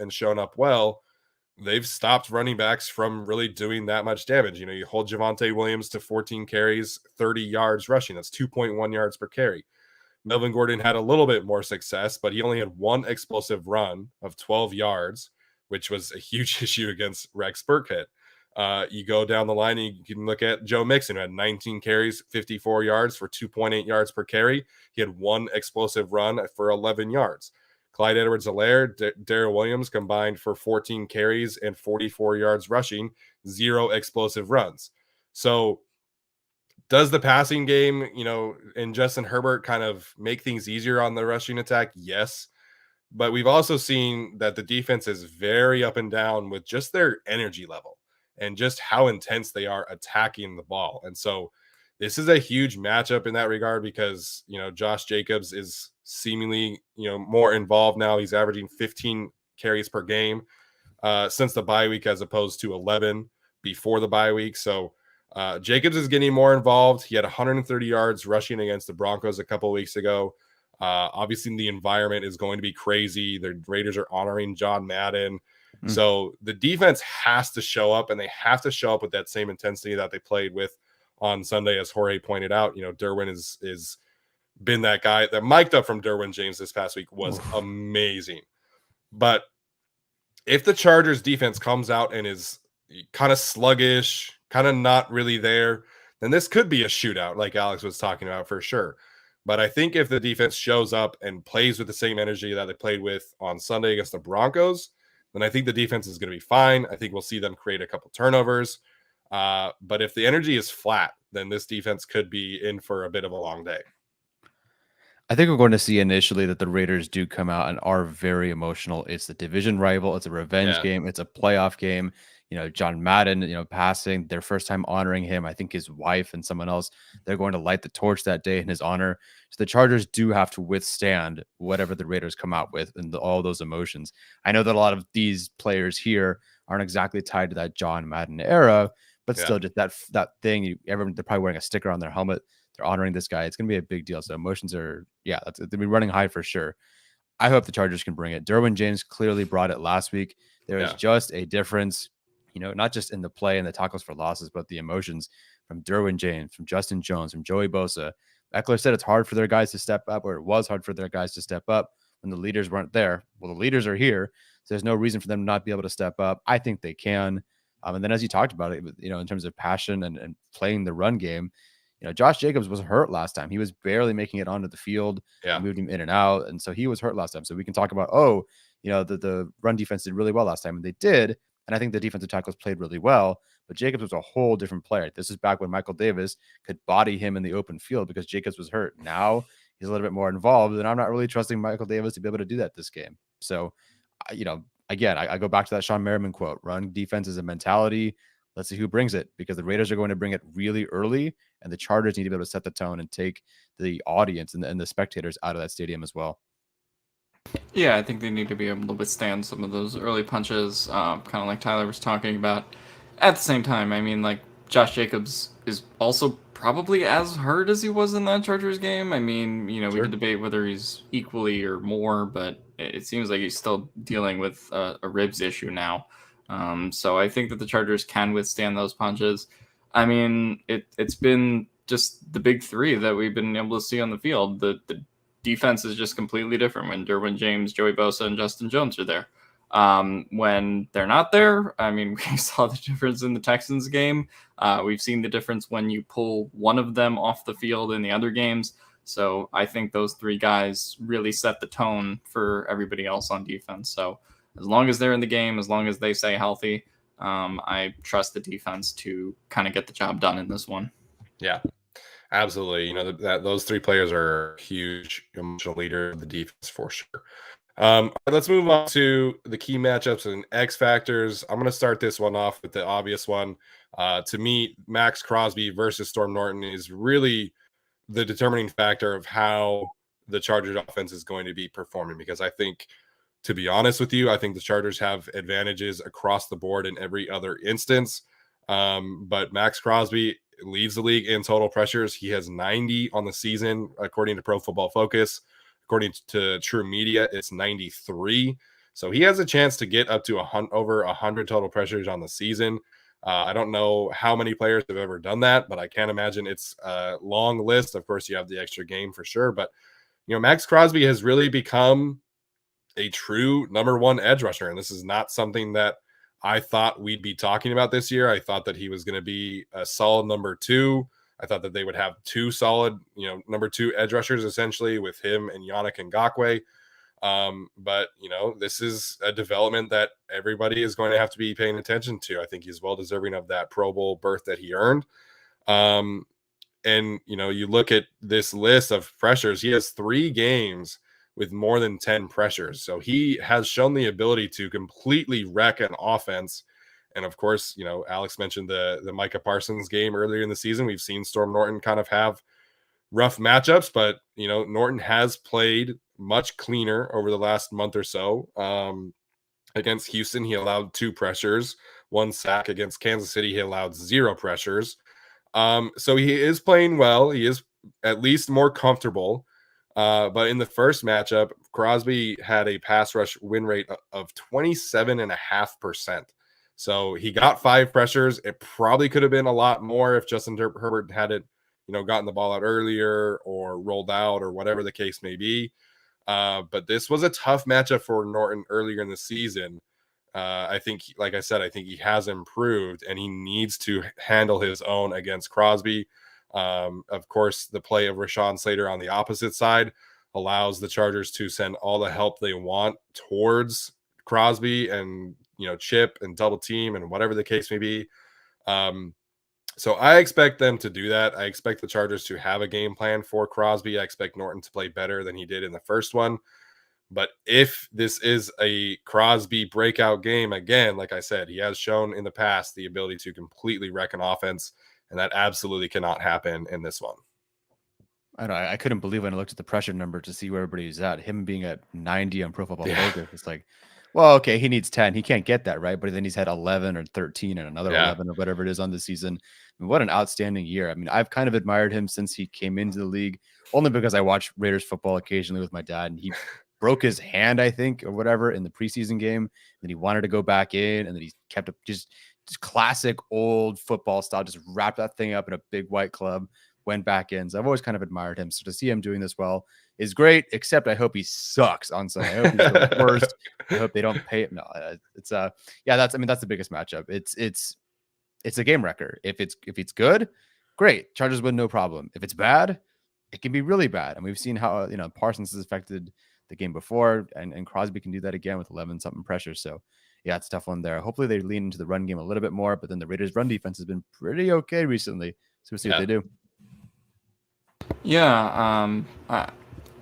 well, they've stopped running backs from really doing that much damage. You hold Javonte Williams to 14 carries, 30 yards rushing. That's 2.1 yards per carry. Melvin Gordon had a little bit more success, but he only had one explosive run of 12 yards, which was a huge issue against Rex Burkhead. You go down the line and you can look at Joe Mixon, who had 19 carries, 54 yards for 2.8 yards per carry. He had one explosive run for 11 yards. Clyde Edwards-Helaire, Darrell Williams combined for 14 carries and 44 yards rushing, 0 explosive runs. So does the passing game, and Justin Herbert kind of make things easier on the rushing attack? Yes. But we've also seen that the defense is very up and down with just their energy level and just how intense they are attacking the ball. And so this is a huge matchup in that regard because, Josh Jacobs is seemingly, more involved now. He's averaging 15 carries per game since the bye week, as opposed to 11 before the bye week. So Jacobs is getting more involved. He had 130 yards rushing against the Broncos a couple of weeks ago. Obviously, the environment is going to be crazy. The Raiders are honoring John Madden. So the defense has to show up, and they have to show up with that same intensity that they played with on Sunday. As Jorge pointed out, Derwin is been that guy. That mic'd up from Derwin James this past week was amazing. But if the Chargers defense comes out and is kind of sluggish, kind of not really there, then this could be a shootout like Alex was talking about for sure. But I think if the defense shows up and plays with the same energy that they played with on Sunday against the Broncos, then I think the defense is going to be fine. I think we'll see them create a couple turnovers. But if the energy is flat, then this defense could be in for a bit of a long day. I think we're going to see initially that the Raiders do come out and are very emotional. It's the division rival. It's a revenge Yeah. game. It's a playoff game. John Madden, passing their first time honoring him. I think his wife and someone else, they're going to light the torch that day in his honor. So the Chargers do have to withstand whatever the Raiders come out with and all those emotions. I know that a lot of these players here aren't exactly tied to that John Madden era, but Yeah. still just that thing. Everyone, they're probably wearing a sticker on their helmet. They're honoring this guy. It's going to be a big deal. So emotions are, they'll be running high for sure. I hope the Chargers can bring it. Derwin James clearly brought it last week. There is just a difference, not just in the play and the tackles for losses, but the emotions from Derwin James, from Justin Jones, from Joey Bosa. Eckler said it's hard for their guys to step up, or it was hard for their guys to step up when the leaders weren't there. Well, the leaders are here. So there's no reason for them to not be able to step up. I think they can. And then as you talked about it, in terms of passion and playing the run game, Josh Jacobs was hurt last time. He was barely making it onto the field. Yeah. Moved him in and out. And so he was hurt last time. So we can talk about, the run defense did really well last time. And they did. And I think the defensive tackles played really well. But Jacobs was a whole different player. This is back when Michael Davis could body him in the open field because Jacobs was hurt. Now he's a little bit more involved. And I'm not really trusting Michael Davis to be able to do that this game. So, again, I go back to that Sean Merriman quote. Run defense is a mentality. Let's see who brings it, because the Raiders are going to bring it really early, and the Chargers need to be able to set the tone and take the audience and the spectators out of that stadium as well. Yeah, I think they need to be able to withstand some of those early punches, kind of like Tyler was talking about. At the same time, I mean, like, Josh Jacobs is also probably as hurt as he was in that Chargers game. I mean, we could debate whether he's equally or more, but it seems like he's still dealing with a ribs issue now. So I think that the Chargers can withstand those punches. I mean, it's been just the big three that we've been able to see on the field. The defense is just completely different when Derwin James, Joey Bosa, and Justin Jones are there. When they're not there, I mean, we saw the difference in the Texans game. We've seen the difference when you pull one of them off the field in the other games. So I think those three guys really set the tone for everybody else on defense. So as long as they're in the game, as long as they stay healthy, I trust the defense to kind of get the job done in this one. Yeah, absolutely. That those three players are huge emotional leader of the defense for sure. Let's move on to the key matchups and X factors. I'm going to start this one off with the obvious one. To me, Max Crosby versus Storm Norton is really the determining factor of how the Chargers offense is going to be performing, because I think, to be honest with you, I think the Chargers have advantages across the board in every other instance. But Max Crosby leads the league in total pressures. He has 90 on the season, according to Pro Football Focus. According to True Media, it's 93. So he has a chance to get up to over 100 total pressures on the season. I don't know how many players have ever done that, but I can't imagine it's a long list. Of course, you have the extra game for sure. But, Max Crosby has really become a true number one edge rusher. And this is not something that I thought we'd be talking about this year. I thought that he was going to be a solid number two. I thought that they would have two solid, number two edge rushers, essentially, with him and Yannick Ngakoue. But, this is a development that everybody is going to have to be paying attention to. I think he's well deserving of that Pro Bowl berth that he earned. And, you look at this list of pressures, he has 3 games with more than 10 pressures. So he has shown the ability to completely wreck an offense. And of course, Alex mentioned the Micah Parsons game earlier in the season. We've seen Storm Norton kind of have rough matchups, but Norton has played much cleaner over the last month or so. Against Houston, he allowed 2 pressures, 1 sack. Against Kansas City, he allowed 0 pressures. So he is playing well. He is at least more comfortable. But in the first matchup, Crosby had a pass rush win rate of 27.5%. So he got 5 pressures. It probably could have been a lot more if Justin Herbert had it, gotten the ball out earlier or rolled out or whatever the case may be. But this was a tough matchup for Norton earlier in the season. I think, like I said, I think he has improved and he needs to handle his own against Crosby. Of course, the play of Rashawn Slater on the opposite side allows the Chargers to send all the help they want towards Crosby and, chip and double team and whatever the case may be. So I expect them to do that. I expect the Chargers to have a game plan for Crosby. I expect Norton to play better than he did in the first one. But if this is a Crosby breakout game, again, like I said, he has shown in the past the ability to completely wreck an offense, and that absolutely cannot happen in this one. I don't know. I couldn't believe when I looked at the pressure number to see where everybody's at. Him being at 90 on Pro Football Focus. It's like, well, okay, he needs 10. He can't get that, right? But then he's had 11 or 13 and another 11 or whatever it is on the season. I mean, what an outstanding year. I mean, I've kind of admired him since he came into the league, only because I watch Raiders football occasionally with my dad, and he broke his hand, I think, or whatever in the preseason game. And he wanted to go back in, and then he kept up just classic old football style, just wrapped that thing up in a big white club, went back in. So I've always kind of admired him. So to see him doing this well is great, except I hope he sucks on Sunday. I hope he's the worst. I hope they don't pay him. No, it's that's the biggest matchup. It's a game wrecker. If it's good, great. Chargers win, no problem. If it's bad, it can be really bad. And we've seen how Parsons has affected the game before, and Crosby can do that again with 11 something pressure. So yeah, it's a tough one there. Hopefully they lean into the run game a little bit more, but then the Raiders run defense has been pretty okay recently. So we'll see what they do. Yeah,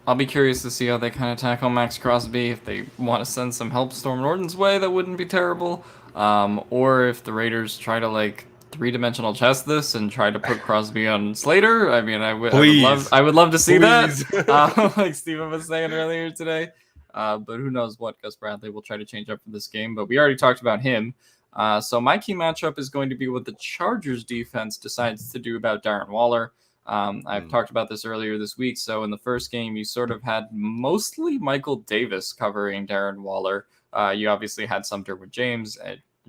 I'll be curious to see how they kind of tackle Max Crosby. If they want to send some help Storm Norton's way, that wouldn't be terrible. Or if the Raiders try to like three-dimensional chess this and try to put Crosby on Slater. I mean, I would love to see that. Like Steven was saying earlier today. But who knows what Gus Bradley will try to change up for this game. But we already talked about him. So my key matchup is going to be what the Chargers defense decides to do about Darren Waller. I've talked about this earlier this week. So in the first game, you sort of had mostly Michael Davis covering Darren Waller. You obviously had some Derwin James.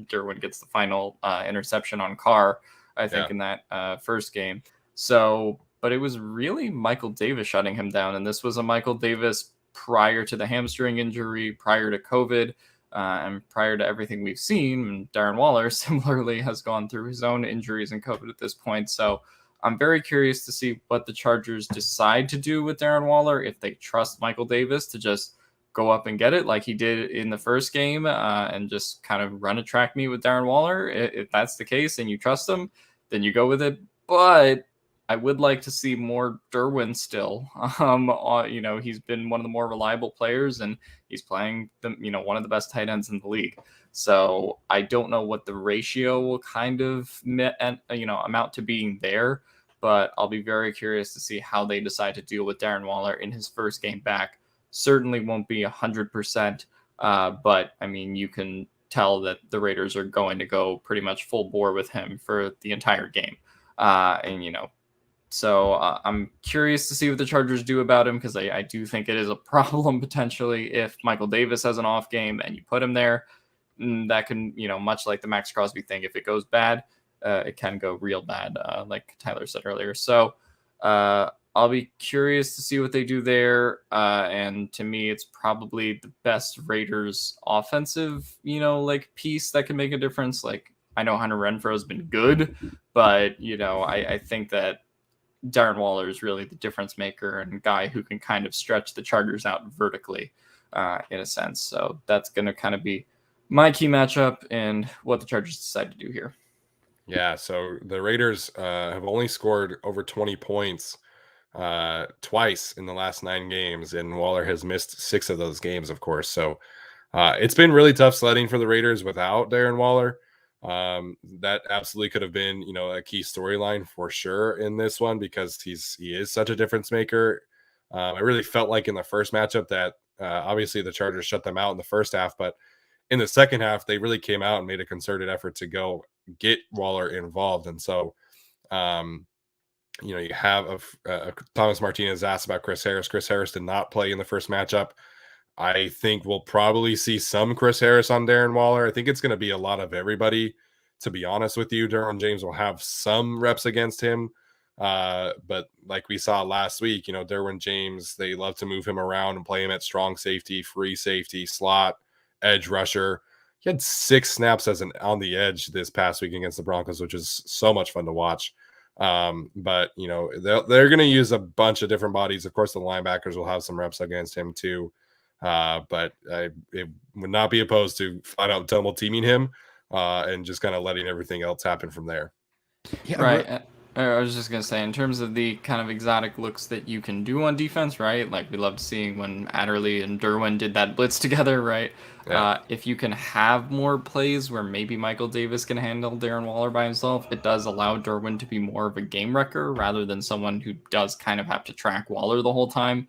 Derwin gets the final interception on Carr, I think, in that first game. So, but it was really Michael Davis shutting him down. And this was a Michael Davis prior to the hamstring injury, prior to COVID, and prior to everything we've seen. And Darren Waller similarly has gone through his own injuries and COVID at this point. So I'm very curious to see what the Chargers decide to do with Darren Waller, if they trust Michael Davis to just go up and get it like he did in the first game and just kind of run a track meet with Darren Waller. If that's the case and you trust him, then you go with it. But I would like to see more Derwin still. He's been one of the more reliable players, and he's playing one of the best tight ends in the league. So I don't know what the ratio will kind of amount to being there, but I'll be very curious to see how they decide to deal with Darren Waller in his first game back. Certainly won't be 100%, but I mean, you can tell that the Raiders are going to go pretty much full bore with him for the entire game. So I'm curious to see what the Chargers do about him, because I do think it is a problem potentially if Michael Davis has an off game and you put him there. That can, much like the Max Crosby thing, if it goes bad, it can go real bad, like Tyler said earlier. So I'll be curious to see what they do there. And to me, it's probably the best Raiders offensive, piece that can make a difference. Like, I know Hunter Renfrow has been good, but, I think that Darren Waller is really the difference maker and guy who can kind of stretch the Chargers out vertically in a sense. So that's going to kind of be my key matchup and what the Chargers decide to do here. Yeah, so the Raiders have only scored over 20 points twice in the last 9 games, and Waller has missed 6 of those games, of course. So it's been really tough sledding for the Raiders without Darren Waller. That absolutely could have been, a key storyline for sure in this one, because he is such a difference maker. I really felt like in the first matchup that obviously the Chargers shut them out in the first half, but in the second half, they really came out and made a concerted effort to go get Waller involved. And so, you have Thomas Martinez asked about Chris Harris. Chris Harris did not play in the first matchup. I think we'll probably see some Chris Harris on Darren Waller. I think it's going to be a lot of everybody, to be honest with you. Derwin James will have some reps against him. But like we saw last week, Derwin James, they love to move him around and play him at strong safety, free safety, slot, edge rusher. He had 6 snaps as on the edge this past week against the Broncos, which is so much fun to watch. But they're going to use a bunch of different bodies. Of course, the linebackers will have some reps against him too. But it would not be opposed to flat out double teaming him and just kind of letting everything else happen from there. Yeah, Right. I was just going to say, in terms of the kind of exotic looks that you can do on defense, right? Like, we loved seeing when Adderley and Derwin did that blitz together, right? Yeah. If you can have more plays where maybe Michael Davis can handle Darren Waller by himself, it does allow Derwin to be more of a game wrecker rather than someone who does kind of have to track Waller the whole time.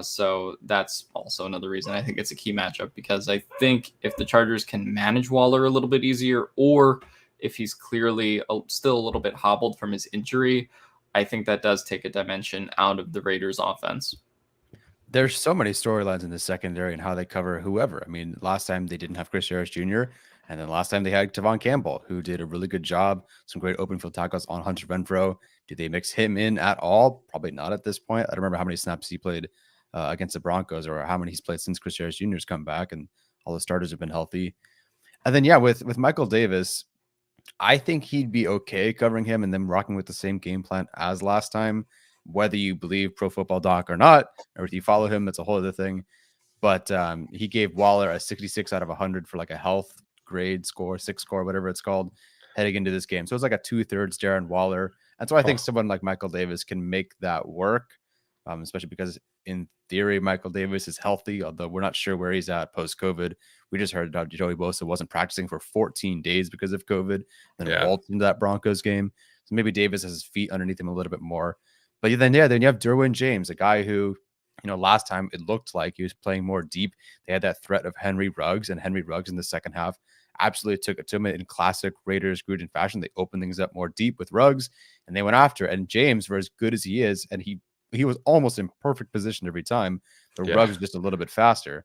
So that's also another reason I think it's a key matchup, because I think if the Chargers can manage Waller a little bit easier, or if he's clearly still a little bit hobbled from his injury, I think that does take a dimension out of the Raiders offense. there's so many storylines in the secondary and how they cover whoever. I mean, last time they didn't have Chris Harris Jr., and then last time they had Tavon Campbell, who did a really good job, some great open field tackles on Hunter Renfrow. Do they mix him in at all? Probably not at this point. I don't remember how many snaps he played against the Broncos, or how many he's played since Chris Harris Jr.'s come back, and all the starters have been healthy. And then, yeah, with Michael Davis, I think he'd be okay covering him and then rocking with the same game plan as last time. Whether you believe Pro Football Doc or not, or if you follow him, that's a whole other thing. But he gave Waller a 66 out of 100 for like a health grade score, 6 score, whatever it's called, heading into this game. So it's like a 2/3 Darren Waller. And so I think someone like Michael Davis can make that work, especially because in theory, Michael Davis is healthy, although we're not sure where he's at post-COVID. We just heard that Joey Bosa wasn't practicing for 14 days because of COVID, then waltzed into that Broncos game. So maybe Davis has his feet underneath him a little bit more. But then you have Derwin James, a guy who, last time it looked like he was playing more deep. They had that threat of Henry Ruggs, and Henry Ruggs in the second half absolutely took it to him in classic Raiders Gruden fashion. They opened things up more deep with Ruggs, and they went after it. And James, for as good as he is, and he was almost in perfect position every time, but Ruggs just a little bit faster.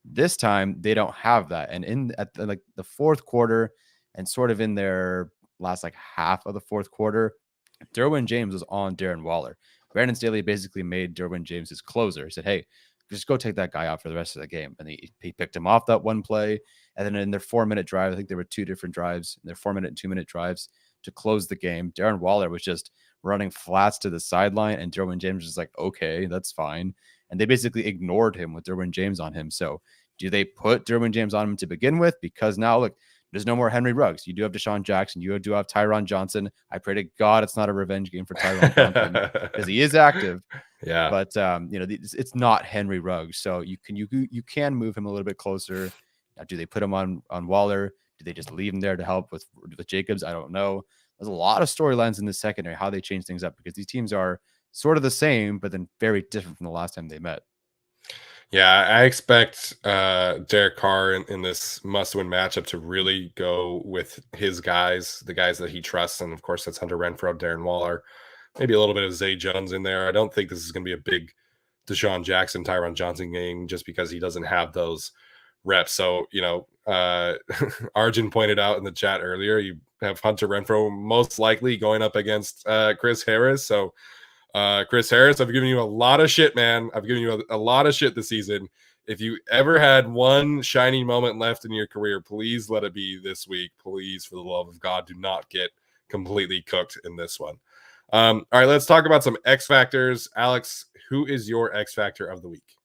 This time they don't have that, and at the fourth quarter, and sort of in their last half of the fourth quarter, Derwin James was on Darren Waller. Brandon Staley basically made Derwin James his closer. He said, "Hey, just go take that guy out for the rest of the game." And he picked him off that one play. And then in their 4-minute drive, I think there were 2 different drives, in their 4-minute and 2-minute drives to close the game, Darren Waller was just running flats to the sideline, and Derwin James was like, "Okay, that's fine." And they basically ignored him with Derwin James on him. So do they put Derwin James on him to begin with? Because now, look, there's no more Henry Ruggs. You do have Deshaun Jackson. You do have Tyron Johnson. I pray to God it's not a revenge game for Tyron Johnson because he is active. Yeah. But it's not Henry Ruggs, so you can move him a little bit closer. Now, do they put him on Waller? Do they just leave him there to help with Jacobs? I don't know. There's a lot of storylines in the secondary, how they change things up, because these teams are sort of the same, but then very different from the last time they met. Yeah, I expect Derek Carr in this must-win matchup to really go with his guys, the guys that he trusts, and of course that's Hunter Renfrow, Darren Waller, maybe a little bit of Zay Jones in there. I don't think this is going to be a big Deshaun Jackson, Tyron Johnson game just because he doesn't have those reps. So, Arjun pointed out in the chat earlier, you have Hunter Renfrow most likely going up against Chris Harris. So, Chris Harris, I've given you a lot of shit, man. I've given you a lot of shit this season. If you ever had one shining moment left in your career, please let it be this week. Please, for the love of God, do not get completely cooked in this one. All right, let's talk about some X Factors. Alex, who is your X Factor of the week?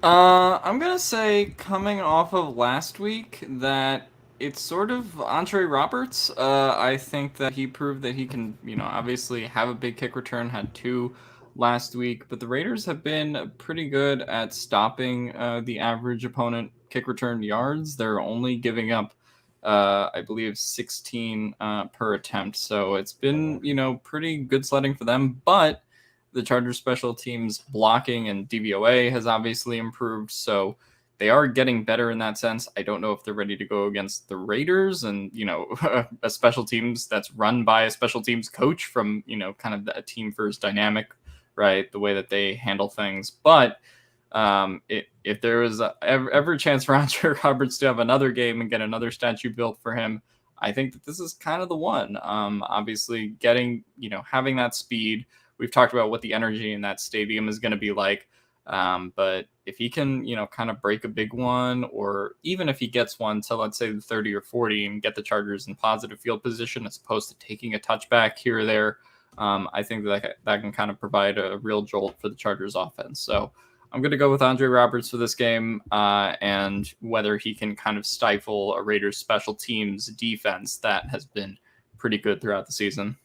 I'm going to say, coming off of last week, that it's sort of Andre Roberts. I think that he proved that he can, obviously have a big kick return, had 2 last week, but the Raiders have been pretty good at stopping the average opponent kick return yards. They're only giving up, I believe, 16 per attempt. So it's been, pretty good sledding for them, but the Chargers special teams blocking and DVOA has obviously improved. So they are getting better in that sense. I don't know if they're ready to go against the Raiders and, a special teams that's run by a special teams coach from, kind of a team first dynamic, right? The way that they handle things. But if there was ever a chance for Andre Roberts to have another game and get another statue built for him, I think that this is kind of the one. Obviously getting, having that speed. We've talked about what the energy in that stadium is going to be like. But if he can, kind of break a big one, or even if he gets one to, let's say, the 30 or 40 and get the Chargers in positive field position as opposed to taking a touchback here or there, I think that can kind of provide a real jolt for the Chargers offense. So I'm going to go with Andre Roberts for this game, and whether he can kind of stifle a Raiders special teams defense that has been pretty good throughout the season.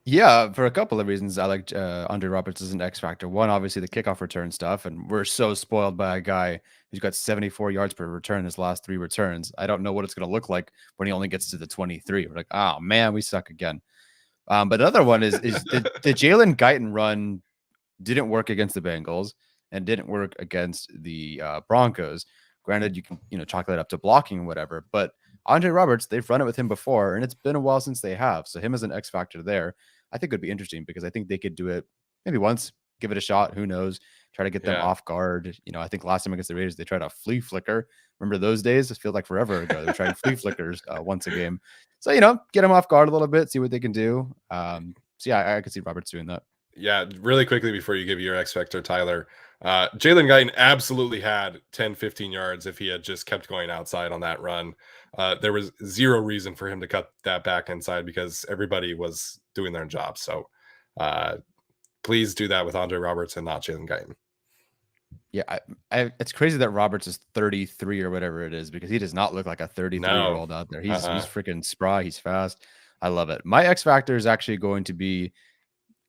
Yeah, for a couple of reasons, I like Andre Roberts as an X factor. One, obviously the kickoff return stuff, and we're so spoiled by a guy who's got 74 yards per return his last 3 returns. I don't know what it's going to look like when he only gets to the 23. We're like, oh man, we suck again. But the other one is the Jalen Guyton run didn't work against the Bengals and didn't work against the Broncos. Granted, you can chalk that up to blocking and whatever, but Andre Roberts, they've run it with him before, and it's been a while since they have. So him as an X factor there, I think would be interesting because I think they could do it maybe once, give it a shot. Who knows? Try to get them off guard. I think last time against the Raiders, they tried a flea flicker. Remember those days? It feels like forever ago. They tried flea flickers once a game. So, get them off guard a little bit, see what they can do. So, yeah, I could see Roberts doing that. Yeah, really quickly before you give your X Factor, Tyler, Jalen Guyton absolutely had 10, 15 yards if he had just kept going outside on that run. There was zero reason for him to cut that back inside because everybody was doing their job. So please do that with Andre Roberts and not Jalen Guyton. Yeah, it's crazy that Roberts is 33 or whatever it is because he does not look like a 33-year-old out there. He's freaking spry. He's fast. I love it. My X Factor is actually going to be,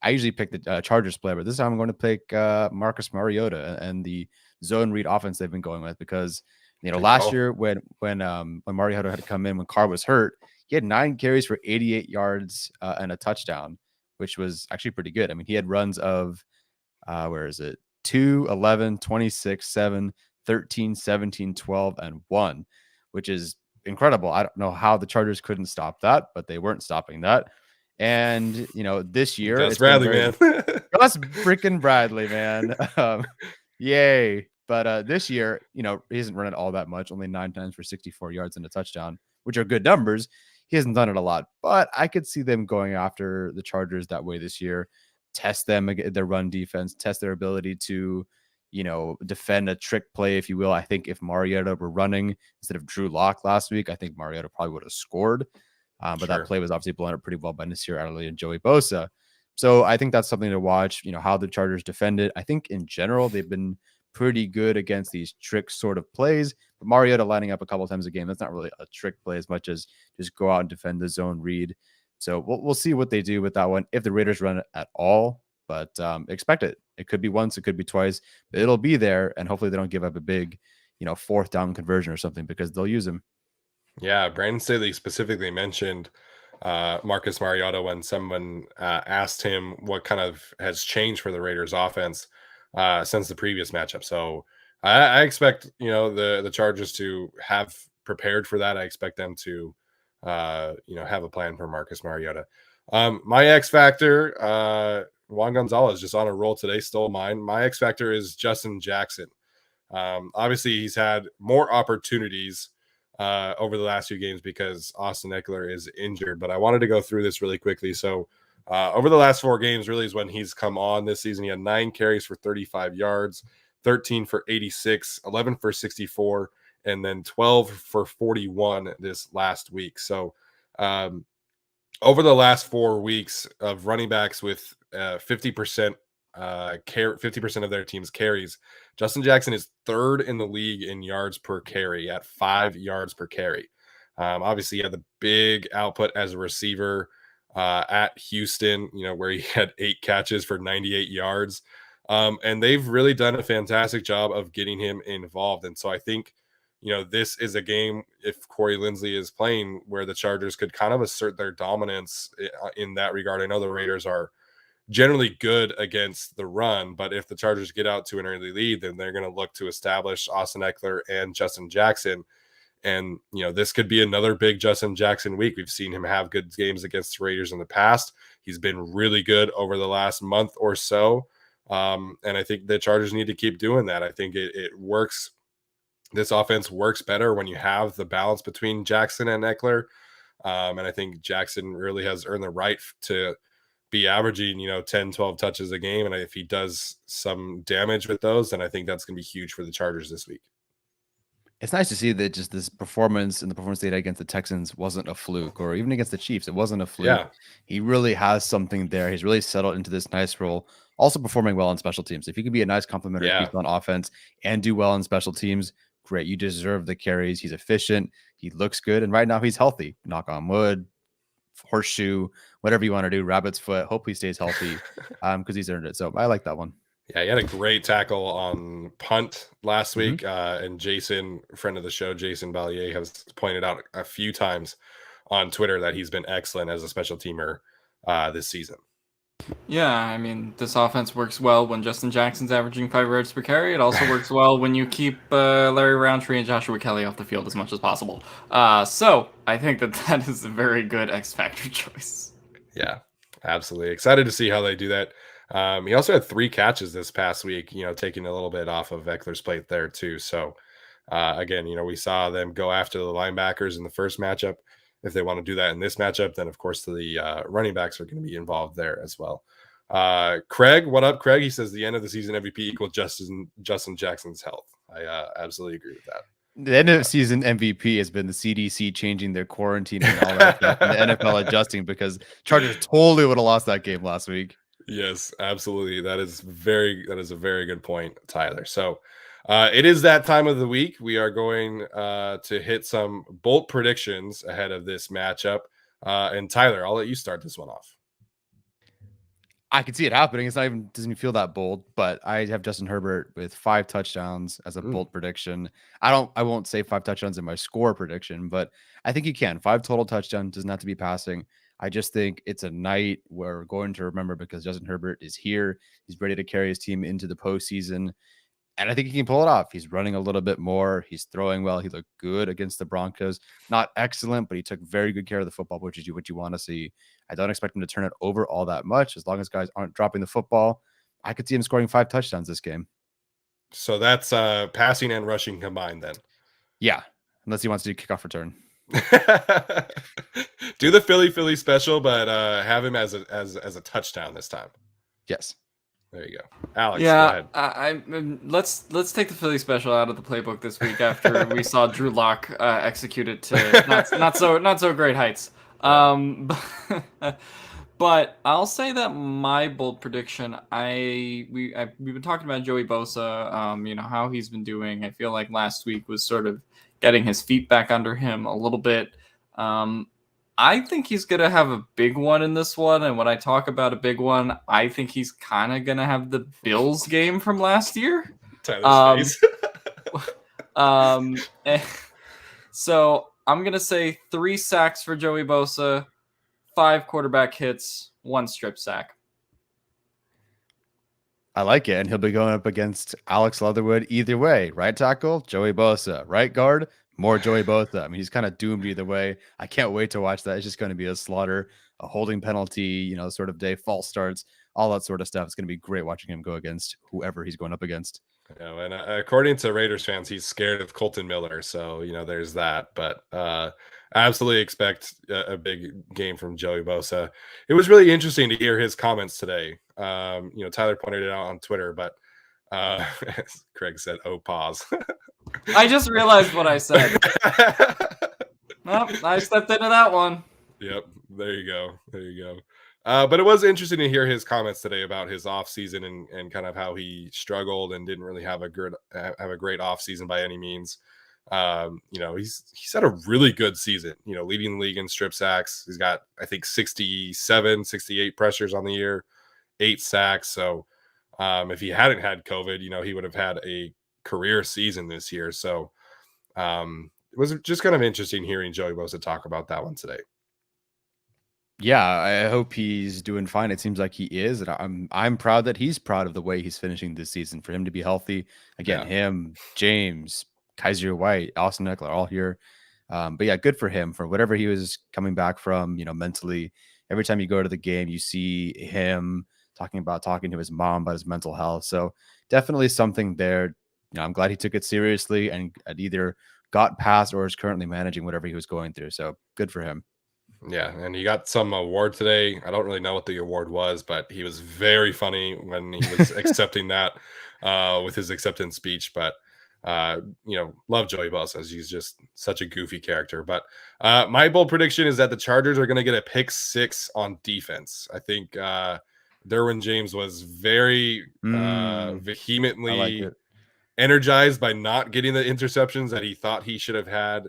I usually pick the Chargers player, but this time I'm going to pick Marcus Mariota and the zone read offense they've been going with because last year when Mariota had to come in when Carr was hurt, he had 9 carries for 88 yards and a touchdown, which was actually pretty good. I mean, he had runs of 2, 11, 26, 7, 13, 17, 12, and 1, which is incredible. I don't know how the Chargers couldn't stop that, but they weren't stopping that. And this year Gus Bradley, man. Gus freaking Bradley, man. Yay. But this year, he hasn't run it all that much, only 9 times for 64 yards and a touchdown, which are good numbers. He hasn't done it a lot, but I could see them going after the Chargers that way this year, test them, their run defense, test their ability to, defend a trick play, if you will. I think if Mariota were running instead of Drew Lock last week, I think Mariota probably would have scored. But that play was obviously blown up pretty well by Nasir Adderley and Joey Bosa. So I think that's something to watch, how the Chargers defend it. I think in general, they've been pretty good against these trick sort of plays. But Mariota lining up a couple times a game, that's not really a trick play as much as just go out and defend the zone read. So we'll see what they do with that one, if the Raiders run it at all. But expect it. It could be once, it could be twice, but it'll be there. And hopefully they don't give up a big, 4th down conversion or something because they'll use them. Yeah, Brandon Staley specifically mentioned Marcus Mariota when someone asked him what kind of has changed for the Raiders offense since the previous matchup. So I expect, the Chargers to have prepared for that. I expect them to, have a plan for Marcus Mariota. My X Factor, Juan Gonzalez just on a roll today, stole mine. My X Factor is Justin Jackson. Obviously, he's had more opportunities over the last few games because Austin Eckler is injured, but I wanted to go through this really quickly. So over the last 4 games really is when he's come on this season. He had 9 carries for 35 yards, 13 for 86, 11 for 64, and then 12 for 41 this last week. So over the last 4 weeks of running backs with 50% 50% of their team's carries, Justin Jackson is 3rd in the league in yards per carry at 5 yards per carry. Obviously, he had the big output as a receiver at Houston, where he had 8 catches for 98 yards. And they've really done a fantastic job of getting him involved. And so I think, this is a game, if Corey Linsley is playing, where the Chargers could kind of assert their dominance in that regard. I know the Raiders are generally good against the run, but if the Chargers get out to an early lead, then they're going to look to establish Austin Eckler and Justin Jackson. And, this could be another big Justin Jackson week. We've seen him have good games against the Raiders in the past. He's been really good over the last month or so. And I think the Chargers need to keep doing that. I think it works. This offense works better when you have the balance between Jackson and Eckler. And I think Jackson really has earned the right to be averaging, 10, 12 touches a game. And if he does some damage with those, then I think that's going to be huge for the Chargers this week. It's nice to see that just this performance and the performance they had against the Texans wasn't a fluke, or even against the Chiefs. It wasn't a fluke. Yeah. He really has something there. He's really settled into this nice role, also performing well on special teams. If he can be a nice complementary piece on offense and do well on special teams, great. You deserve the carries. He's efficient. He looks good. And right now he's healthy. Knock on wood. horseshoe, whatever you want to do, rabbit's foot. Hope he stays healthy because he's earned it. So I like that one. Yeah, he had a great tackle on punt last week. And Jason, friend of the show, Jason Ballier, has pointed out a few times on Twitter that he's been excellent as a special teamer this season. Yeah, I mean, this offense works well when Justin Jackson's averaging 5 yards per carry. It also works well when you keep Larry Roundtree and Joshua Kelly off the field as much as possible. So I think that is a very good X Factor choice. Yeah, absolutely. Excited to see how they do that. He also had 3 catches this past week, taking a little bit off of Eckler's plate there too. So again, we saw them go after the linebackers in the first matchup. If they want to do that in this matchup, then of course the running backs are going to be involved there as well. Craig, what up, Craig? He says the end of the season MVP equals Justin Jackson's health. I absolutely agree with that. The end of season MVP has been the CDC changing their quarantine and all that stuff, and the NFL adjusting because Chargers totally would have lost that game last week. Yes, absolutely. That is a very good point, Tyler. So it is that time of the week. We are going to hit some bold predictions ahead of this matchup. And Tyler, I'll let you start this one off. I can see it happening. Doesn't even feel that bold, but I have Justin Herbert with 5 touchdowns as a bold prediction. I won't say 5 touchdowns in my score prediction, but I think he can. 5 total touchdowns, doesn't have to be passing. I just think it's a night we're going to remember because Justin Herbert is here. He's ready to carry his team into the postseason. And I think he can pull it off. He's running a little bit more. He's throwing well. He looked good against the Broncos. Not excellent, but he took very good care of the football, which is what you want to see. I don't expect him to turn it over all that much. As long as guys aren't dropping the football, I could see him scoring 5 touchdowns this game. So that's passing and rushing combined then. Yeah, unless he wants to do kickoff return. Do the Philly special, but have him as a touchdown this time. Yes. There you go, Alex. Yeah, go ahead. Let's take the Philly special out of the playbook this week after we saw Drew Lock execute it to not so great heights. But I'll say that my bold prediction, we've been talking about Joey Bosa, how he's been doing. I feel like last week was sort of getting his feet back under him a little bit. I think he's going to have a big one in this one. And when I talk about a big one, I think he's kind of going to have the Bills game from last year. Tyler's face. So I'm going to say 3 sacks for Joey Bosa, 5 quarterback hits, 1 strip sack. I like it. And he'll be going up against Alex Leatherwood either way. Right tackle, Joey Bosa. Right guard, more Joey Bosa. I mean, he's kind of doomed either way. I can't wait to watch that. It's just going to be a slaughter, a holding penalty, sort of day, false starts, all that sort of stuff. It's going to be great watching him go against whoever he's going up against. And according to Raiders fans, he's scared of Colton Miller. So, there's that. But I absolutely expect a big game from Joey Bosa. It was really interesting to hear his comments today. Tyler pointed it out on Twitter, but as Craig said, oh, pause. I just realized what I said. I stepped into that one. Yep. There you go. But it was interesting to hear his comments today about his offseason and kind of how he struggled and didn't really have a great offseason by any means. He's had a really good season, leading the league in strip sacks. He's got, I think, 68 pressures on the year, 8 sacks. So if he hadn't had COVID, he would have had a career season this year. So it was just kind of interesting hearing Joey Bosa talk about that one today. Yeah, I hope he's doing fine. It seems like he is, and I'm proud that he's proud of the way he's finishing this season. For him to be healthy, again, him, James, Kaiser White, Austin Eckler, all here. But yeah, good for him for whatever he was coming back from. Mentally, every time you go to the game, you see him talking to his mom about his mental health. So definitely something there. I'm glad he took it seriously and either got past or is currently managing whatever he was going through. So good for him. Yeah, and he got some award today. I don't really know what the award was, but he was very funny when he was accepting that with his acceptance speech. But love Joey Bosa. He's just such a goofy character. But my bold prediction is that the Chargers are going to get a pick 6 on defense. I think Derwin James was very vehemently energized by not getting the interceptions that he thought he should have had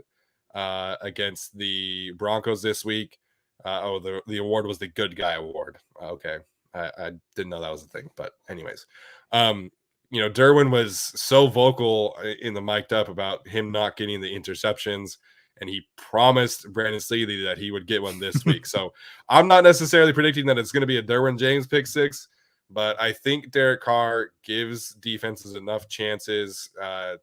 against the Broncos this week. The award was the good guy award. Okay. I didn't know that was a thing, but anyways, Derwin was so vocal in the mic'd up about him not getting the interceptions, and he promised Brandon Staley that he would get one this week. So I'm not necessarily predicting that it's going to be a Derwin James pick six, but I think Derek Carr gives defenses enough chances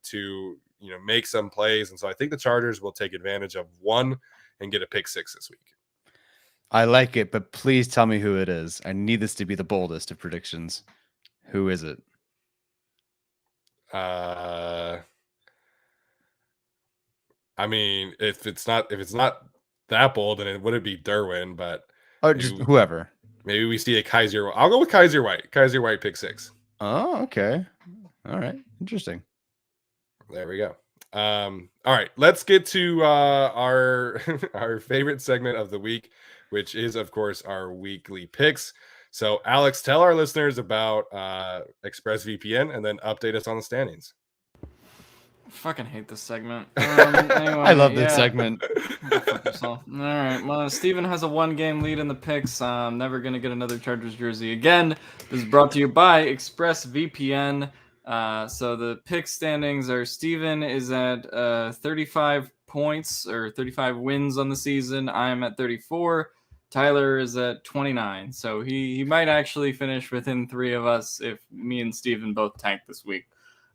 to make some plays, and so I think the Chargers will take advantage of one and get a pick six this week. I like it, but please tell me who it is. I need this to be the boldest of predictions. Who is it? I mean, if it's not that bold, then it wouldn't be Derwin, but just whoever. Maybe we see a Kaiser. I'll go with Kaiser White. Kaiser White pick six. Oh, okay. All right. Interesting. There we go. All right, let's get to our our favorite segment of the week, which is, of course, our weekly picks. So, Alex, tell our listeners about ExpressVPN and then update us on the standings. I fucking hate this segment. Anyway, I love this segment. All right. Well, Steven has a 1-game lead in the picks. I'm never going to get another Chargers jersey again. This is brought to you by ExpressVPN. So the pick standings are Steven is at 35 points or 35 wins on the season. I'm at 34. Tyler is at 29. So he might actually finish within 3 of us if me and Steven both tank this week.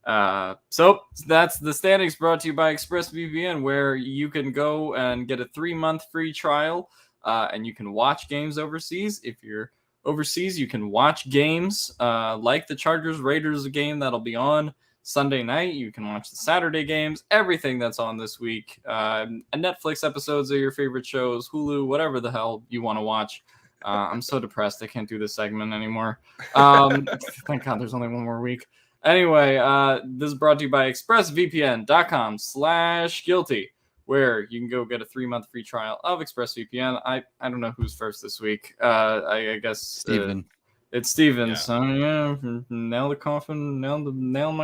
So that's the standings brought to you by ExpressVPN, where you can go and get a 3-month free trial, and you can watch games overseas. If you're overseas, you can watch games like the Chargers-Raiders game that'll be on Sunday night. You can watch the Saturday games, everything that's on this week, Netflix episodes of your favorite shows, Hulu, whatever the hell you want to watch. I'm so depressed I can't do this segment anymore. Thank God there's only one more week. Anyway, this is brought to you by expressvpn.com/guilty, where you can go get a 3-month free trial of ExpressVPN. I don't know who's first this week. I guess Steven. It's Steven. Yeah. So yeah, nail my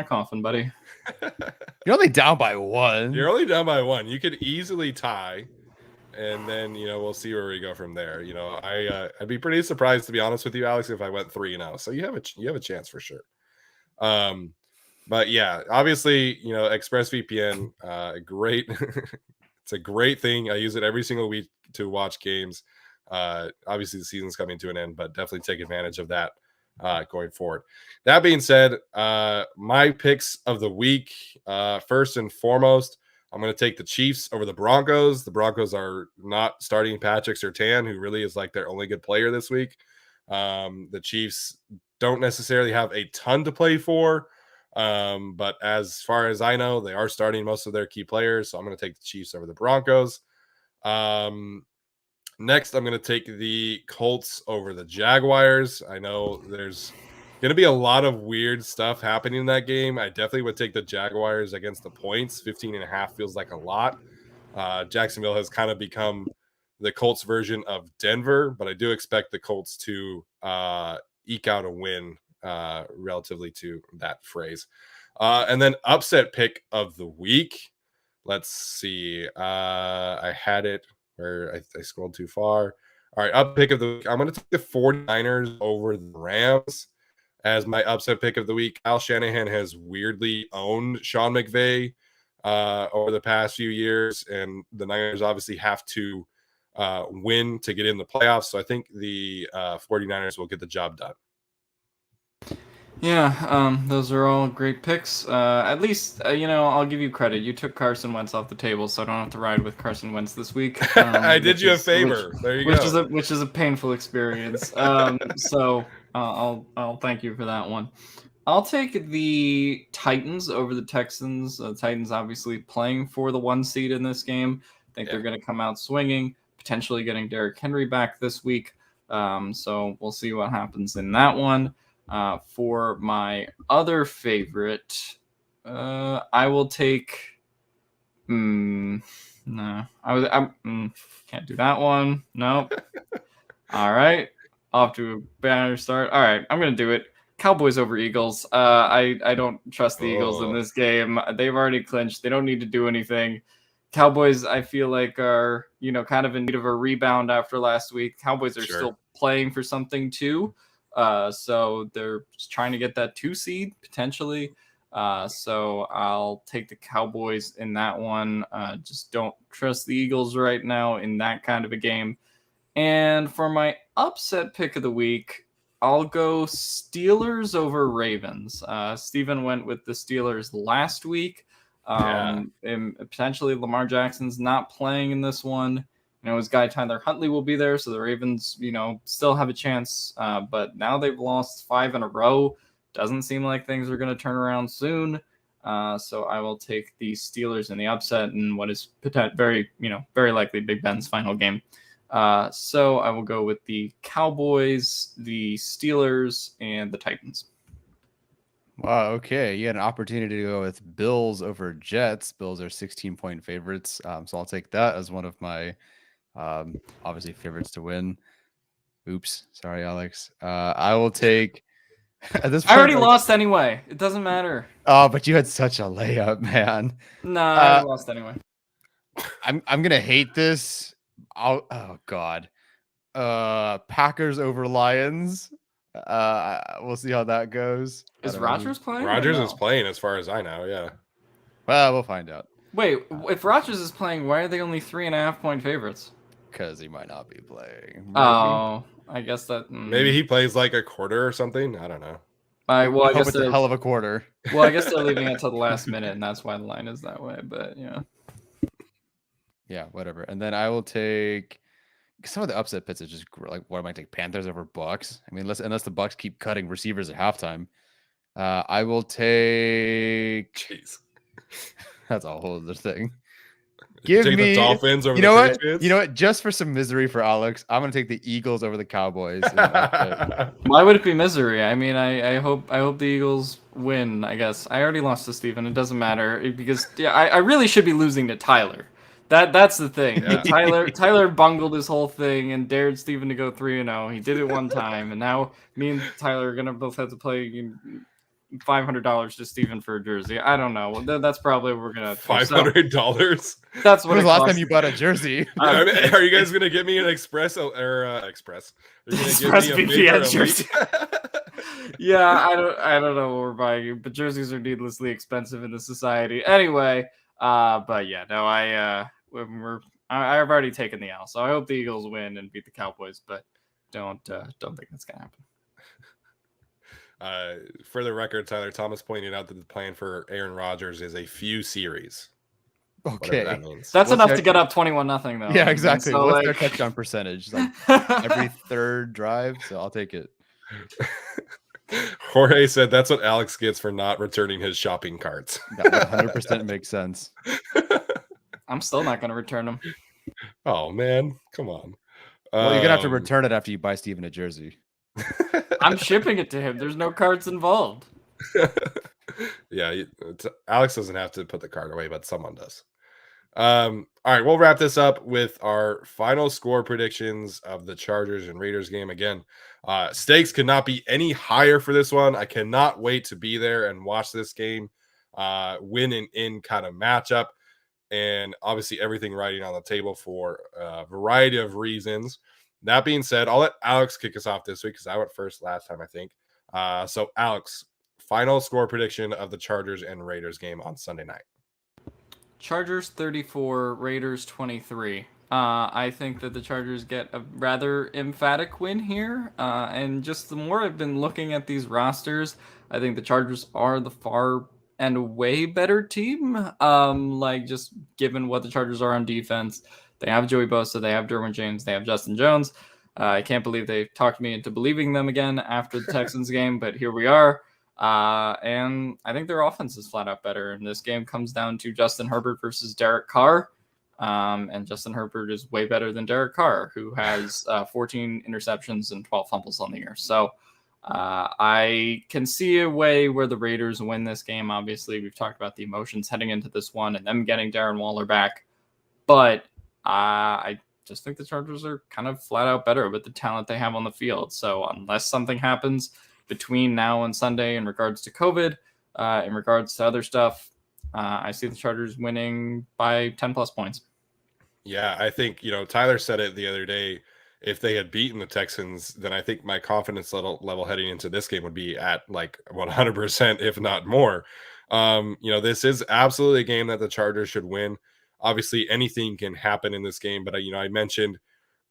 coffin, buddy. You're only down by 1. You're only down by 1. You could easily tie, and then we'll see where we go from there. I'd be pretty surprised, to be honest with you, Alex, if I went 3-0. So you have a chance for sure. But yeah, obviously, ExpressVPN, great. It's a great thing. I use it every single week to watch games. Obviously the season's coming to an end, but definitely take advantage of that going forward. That being said, my picks of the week, first and foremost, I'm going to take the Chiefs over the Broncos. The Broncos are not starting Patrick Surtain, who really is like their only good player this week. The Chiefs don't necessarily have a ton to play for, but as far as I know, they are starting most of their key players, so I'm going to take the Chiefs over the Broncos. Next, I'm going to take the Colts over the Jaguars. I know there's going to be a lot of weird stuff happening in that game. I definitely would take the Jaguars against the points. 15.5 feels like a lot. Jacksonville has kind of become the Colts version of Denver, but I do expect the Colts to eke out a win relatively to that phrase. And then upset pick of the week. Let's see. I had it where I scrolled too far. All right, up pick of the week. I'm going to take the 49ers over the Rams as my upset pick of the week. Kyle Shanahan has weirdly owned Sean McVay over the past few years, and the Niners obviously have to win to get in the playoffs. So I think the 49ers will get the job done. Yeah, those are all great picks. At least, I'll give you credit. You took Carson Wentz off the table, so I don't have to ride with Carson Wentz this week. I did you a favor. There you go. Which is a painful experience. So I'll thank you for that one. I'll take the Titans over the Texans. Titans obviously playing for the 1 seed in this game. I think they're going to come out swinging, potentially getting Derrick Henry back this week. So we'll see what happens in that one. For my other favorite, I will take. No, I can't do that one. Nope. All right, off to a banner start. All right, I'm gonna do it. Cowboys over Eagles. I don't trust the Eagles in this game. They've already clinched. They don't need to do anything. Cowboys, I feel like, are, kind of in need of a rebound after last week. Cowboys are still playing for something too. So they're just trying to get that 2 seed potentially. So I'll take the Cowboys in that one. Just don't trust the Eagles right now in that kind of a game. And for my upset pick of the week, I'll go Steelers over Ravens. Steven went with the Steelers last week. And potentially Lamar Jackson's not playing in this one. His guy Tyler Huntley will be there, so the Ravens, still have a chance. But now they've lost 5 in a row. Doesn't seem like things are going to turn around soon. So I will take the Steelers in the upset in what is very likely Big Ben's final game. So I will go with the Cowboys, the Steelers, and the Titans. Wow, okay. You had an opportunity to go with Bills over Jets. Bills are 16-point favorites. So I'll take that as one of my obviously favorites to win. Oops. Sorry, Alex. I will take at this point, I already lost anyway. It doesn't matter. Oh, but you had such a layup, man. No, I lost anyway. I'm gonna hate this. Oh God. Packers over Lions. We'll see how that goes. Is Rodgers playing? Rodgers is playing, as far as I know. Yeah. Well, we'll find out. Wait, if Rodgers is playing, why are they only 3.5-point favorites? Because he might not be playing. Maybe. Oh, I guess that. Maybe he plays like a quarter or something. I don't know. I guess it's a hell of a quarter. Well, I guess they're leaving it till the last minute, and that's why the line is that way. But yeah. Yeah, whatever. And then I will take some of the upset picks. Is just like, what am I take? Panthers over Bucks. I mean, unless the Bucks keep cutting receivers at halftime. I will take. Jeez. That's a whole other thing. Give me the Dolphins over the Patriots. You know what? Just for some misery for Alex, I'm gonna take the Eagles over the Cowboys. Why would it be misery? I mean, I hope the Eagles win. I guess I already lost to Steven. It doesn't matter because I really should be losing to Tyler. That's the thing. Yeah. Tyler bungled his whole thing and dared Steven to go 3-0. He did it one time, and now me and Tyler are gonna both have to play $500 to Steven for a jersey. I don't know. That's probably what we're gonna $500. That's what. When was the last time you bought a jersey? I mean, are you guys gonna get me an Express or Express? Are you gonna give me a jersey? Yeah, I don't know what we're buying, but jerseys are needlessly expensive in this society. Anyway, but yeah, no, I've already taken the L, so I hope the Eagles win and beat the Cowboys, but don't think that's gonna happen. For the record, Tyler Thomas pointed out that the plan for Aaron Rodgers is a few series. Okay, that means. That's enough to get up 21-0 though. Yeah, exactly. So, what's their touchdown percentage? Like every third drive, so I'll take it. Jorge said that's what Alex gets for not returning his shopping carts. That 100% makes sense. I'm still not going to return them. Oh man, come on. Well, you're gonna have to return it after you buy Steven a jersey. I'm shipping it to him. There's no cards involved. Yeah, Alex doesn't have to put the card away, but someone does. All right, we'll wrap this up with our final score predictions of the Chargers and Raiders game. Again, stakes could not be any higher for this one. I cannot wait to be there and watch this game, win and in kind of matchup, and obviously everything riding on the table for a variety of reasons. That being said, I'll let Alex kick us off this week because I went first last time, I think. So, Alex, final score prediction of the Chargers and Raiders game on Sunday night. Chargers 34, Raiders 23. I think that the Chargers get a rather emphatic win here. And just the more I've been looking at these rosters, I think the Chargers are the far and away better team. Like just given what the Chargers are on defense. They have Joey Bosa, they have Derwin James, they have Justin Jones. I can't believe they talked me into believing them again after the Texans game, but here we are. And I think their offense is flat out better. And this game comes down to Justin Herbert versus Derek Carr. And Justin Herbert is way better than Derek Carr, who has 14 interceptions and 12 fumbles on the year. So I can see a way where the Raiders win this game. Obviously, we've talked about the emotions heading into this one and them getting Darren Waller back. But I just think the Chargers are kind of flat out better with the talent they have on the field. So unless something happens between now and Sunday in regards to COVID, in regards to other stuff, I see the Chargers winning by 10+ points. Yeah, I think, Tyler said it the other day. If they had beaten the Texans, then I think my confidence level heading into this game would be at like 100%, if not more. This is absolutely a game that the Chargers should win. Obviously, anything can happen in this game, but I mentioned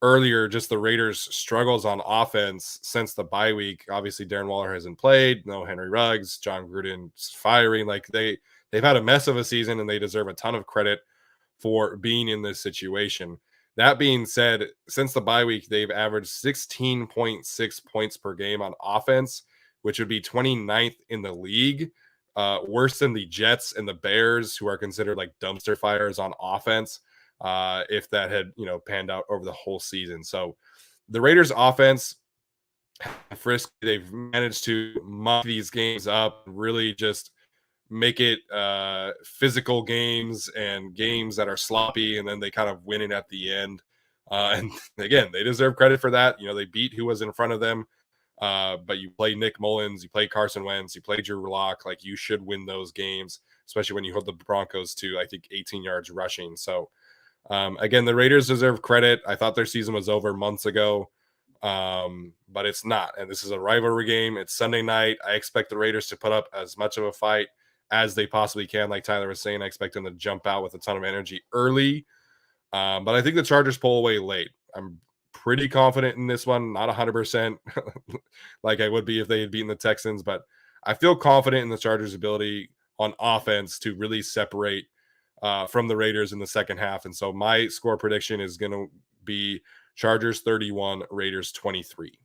earlier just the Raiders' struggles on offense since the bye week. Obviously, Darren Waller hasn't played, no Henry Ruggs, John Gruden's firing. Like they've had a mess of a season, and they deserve a ton of credit for being in this situation. That being said, since the bye week, they've averaged 16.6 points per game on offense, which would be 29th in the league, worse than the Jets and the Bears, who are considered like dumpster fires on offense, if that had, panned out over the whole season. So the Raiders offense, frisky, they've managed to muck these games up, really just make it physical games and games that are sloppy, and then they kind of win it at the end. And again, they deserve credit for that. They beat who was in front of them. But you play Nick Mullins, you play Carson Wentz, you play Drew Lock. Like, you should win those games, especially when you hold the Broncos to, I think, 18 yards rushing. So again, the Raiders deserve credit. I thought their season was over months ago. But it's not. And this is a rivalry game. It's Sunday night. I expect the Raiders to put up as much of a fight as they possibly can. Like Tyler was saying, I expect them to jump out with a ton of energy early. But I think the Chargers pull away late. I'm pretty confident in this one, not 100% like I would be if they had beaten the Texans, but I feel confident in the Chargers' ability on offense to really separate from the Raiders in the second half. And so my score prediction is going to be Chargers 31, Raiders 23.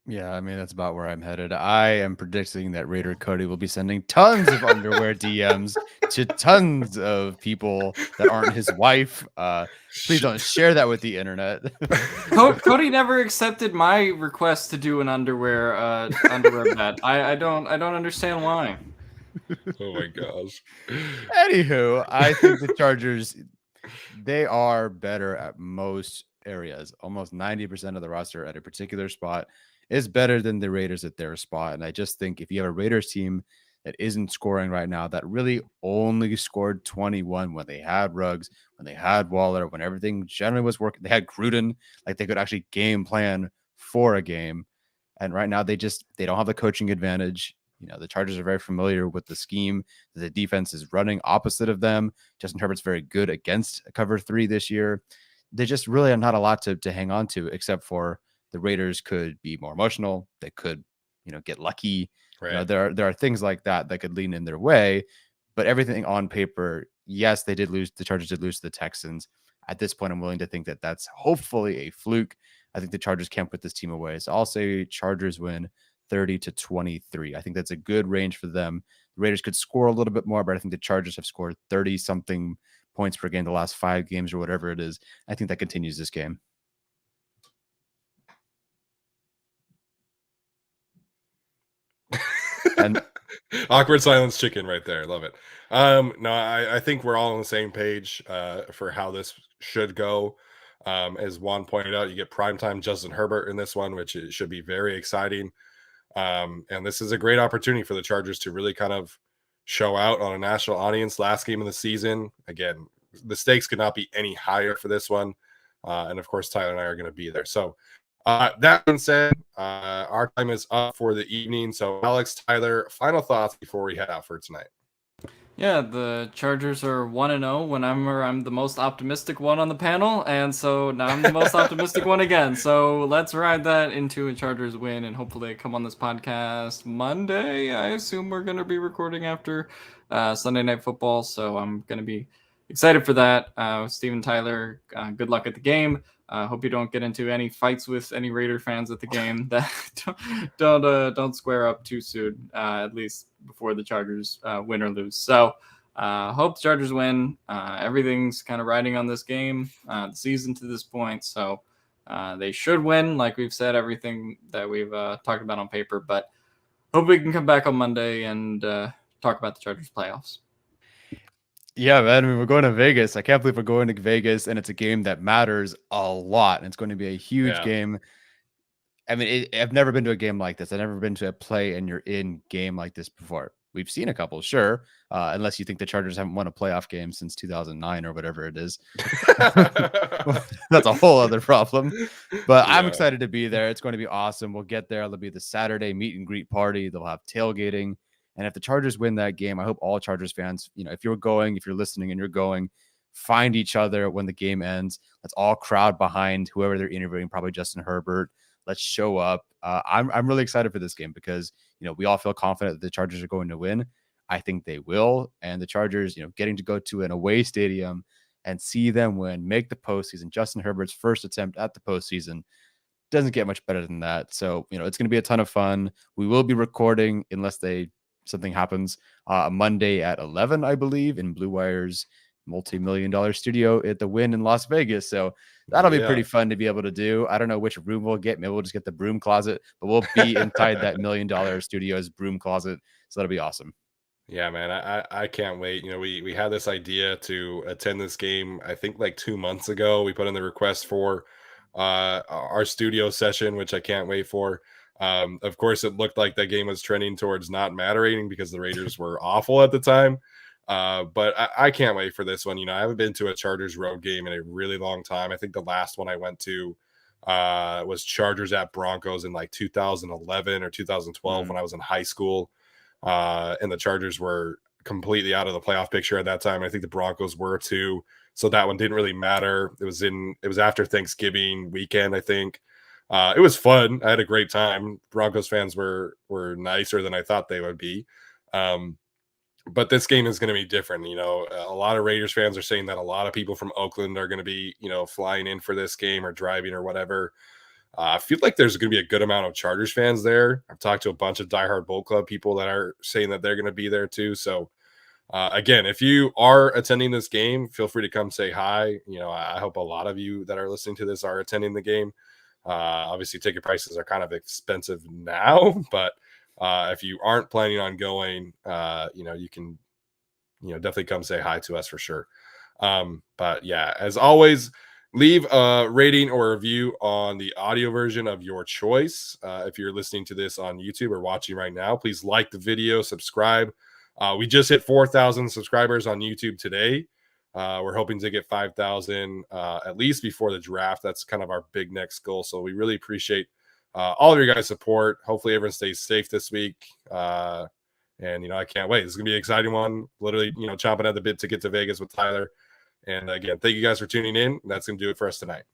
Yeah, I mean, that's about where I'm headed. I am predicting that Raider Cody will be sending tons of underwear DMs to tons of people that aren't his wife. Please don't share that with the internet. Cody never accepted my request to do an underwear bet. I don't understand why. Oh my gosh. Anywho, I think the Chargers, they are better at most areas. Almost 90% of the roster at a particular spot is better than the Raiders at their spot. And I just think if you have a Raiders team that isn't scoring right now, that really only scored 21 when they had Ruggs, when they had Waller, when everything generally was working, they had Gruden, like they could actually game plan for a game. And right now they don't have the coaching advantage. The Chargers are very familiar with the scheme. The defense is running opposite of them. Justin Herbert's very good against cover 3 this year. They just really are not a lot to hang on to, except for the Raiders could be more emotional. They could, get lucky. Right. There are things like that could lean in their way. But everything on paper, yes, they did lose. The Chargers did lose to the Texans. At this point, I'm willing to think that that's hopefully a fluke. I think the Chargers can't put this team away. So I'll say Chargers win 30-23. I think that's a good range for them. The Raiders could score a little bit more, but I think the Chargers have scored 30-something points per game the last 5 games or whatever it is. I think that continues this game. And awkward silence chicken right there. Love it. No, I think we're all on the same page for how this should go. As Juan pointed out, you get primetime Justin Herbert in this one, which should be very exciting. And this is a great opportunity for the Chargers to really kind of show out on a national audience. Last game of the season. Again, the stakes could not be any higher for this one. And of course, Tyler and I are going to be there. So that being said, our time is up for the evening. So Alex, Tyler, final thoughts before we head out for tonight. Yeah, the Chargers are 1-0 whenever I'm the most optimistic one on the panel, and so now I'm the most optimistic one again. So let's ride that into a Chargers win, and hopefully they come on this podcast Monday. I assume we're going to be recording after Sunday Night Football, so I'm going to be excited for that. Steven, Tyler, good luck at the game. Hope you don't get into any fights with any Raider fans at the game. That don't square up too soon, at least before the Chargers win or lose. So hope the Chargers win. Everything's kind of riding on this game, the season to this point. So they should win, like we've said, everything that we've talked about on paper. But hope we can come back on Monday and talk about the Chargers playoffs. Yeah, man. I mean, we're going to Vegas. I can't believe we're going to Vegas, and it's a game that matters a lot. And it's going to be a huge game. I mean, I've never been to a game like this. I've never been to a play and you're in game like this before. we've seen a couple, sure. Unless you think the Chargers haven't won a playoff game since 2009 or whatever it is. That's a whole other problem. But I'm excited to be there. It's going to be awesome. We'll get there. It'll be the Saturday meet and greet party. They'll have tailgating. And if the Chargers win that game, I hope all Chargers fans, if you're listening and you're going, find each other when the game ends. Let's all crowd behind whoever they're interviewing, probably Justin Herbert. Let's show up. I'm really excited for this game because, we all feel confident that the Chargers are going to win. I think they will. And the Chargers, getting to go to an away stadium and see them win, make the postseason. Justin Herbert's first attempt at the postseason doesn't get much better than that. So, it's going to be a ton of fun. We will be recording unless something happens Monday at 11, I believe, in Blue Wire's multi-million-dollar studio at the Wynn in Las Vegas. So that'll be pretty fun to be able to do. I don't know which room we'll get. Maybe we'll just get the broom closet, but we'll be inside that $1 million studio's broom closet. So that'll be awesome. Yeah, man, I can't wait. We had this idea to attend this game, I think like 2 months ago. We put in the request for our studio session, which I can't wait for. Of course, it looked like that game was trending towards not mattering because the Raiders were awful at the time. But I can't wait for this one. I haven't been to a Chargers road game in a really long time. I think the last one I went to was Chargers at Broncos in like 2011 or 2012 when I was in high school. And the Chargers were completely out of the playoff picture at that time. I think the Broncos were too. So that one didn't really matter. It was after Thanksgiving weekend, I think. It was fun. I had a great time. Broncos fans were nicer than I thought they would be. But this game is going to be different. A lot of Raiders fans are saying that a lot of people from Oakland are going to be, flying in for this game or driving or whatever. I feel like there's going to be a good amount of Chargers fans there. I've talked to a bunch of diehard Bowl Club people that are saying that they're going to be there too. So, again, if you are attending this game, feel free to come say hi. I hope a lot of you that are listening to this are attending the game. Obviously, ticket prices are kind of expensive now, but if you aren't planning on going, you can, definitely come say hi to us for sure. But yeah, as always, leave a rating or review on the audio version of your choice. If you're listening to this on YouTube or watching right now, please like the video, subscribe. We just hit 4,000 subscribers on YouTube today. We're hoping to get 5,000 at least before the draft. That's kind of our big next goal. So we really appreciate all of your guys' support. Hopefully everyone stays safe this week. And, I can't wait. This is going to be an exciting one. Literally, chomping at the bit to get to Vegas with Tyler. And again, thank you guys for tuning in. That's going to do it for us tonight.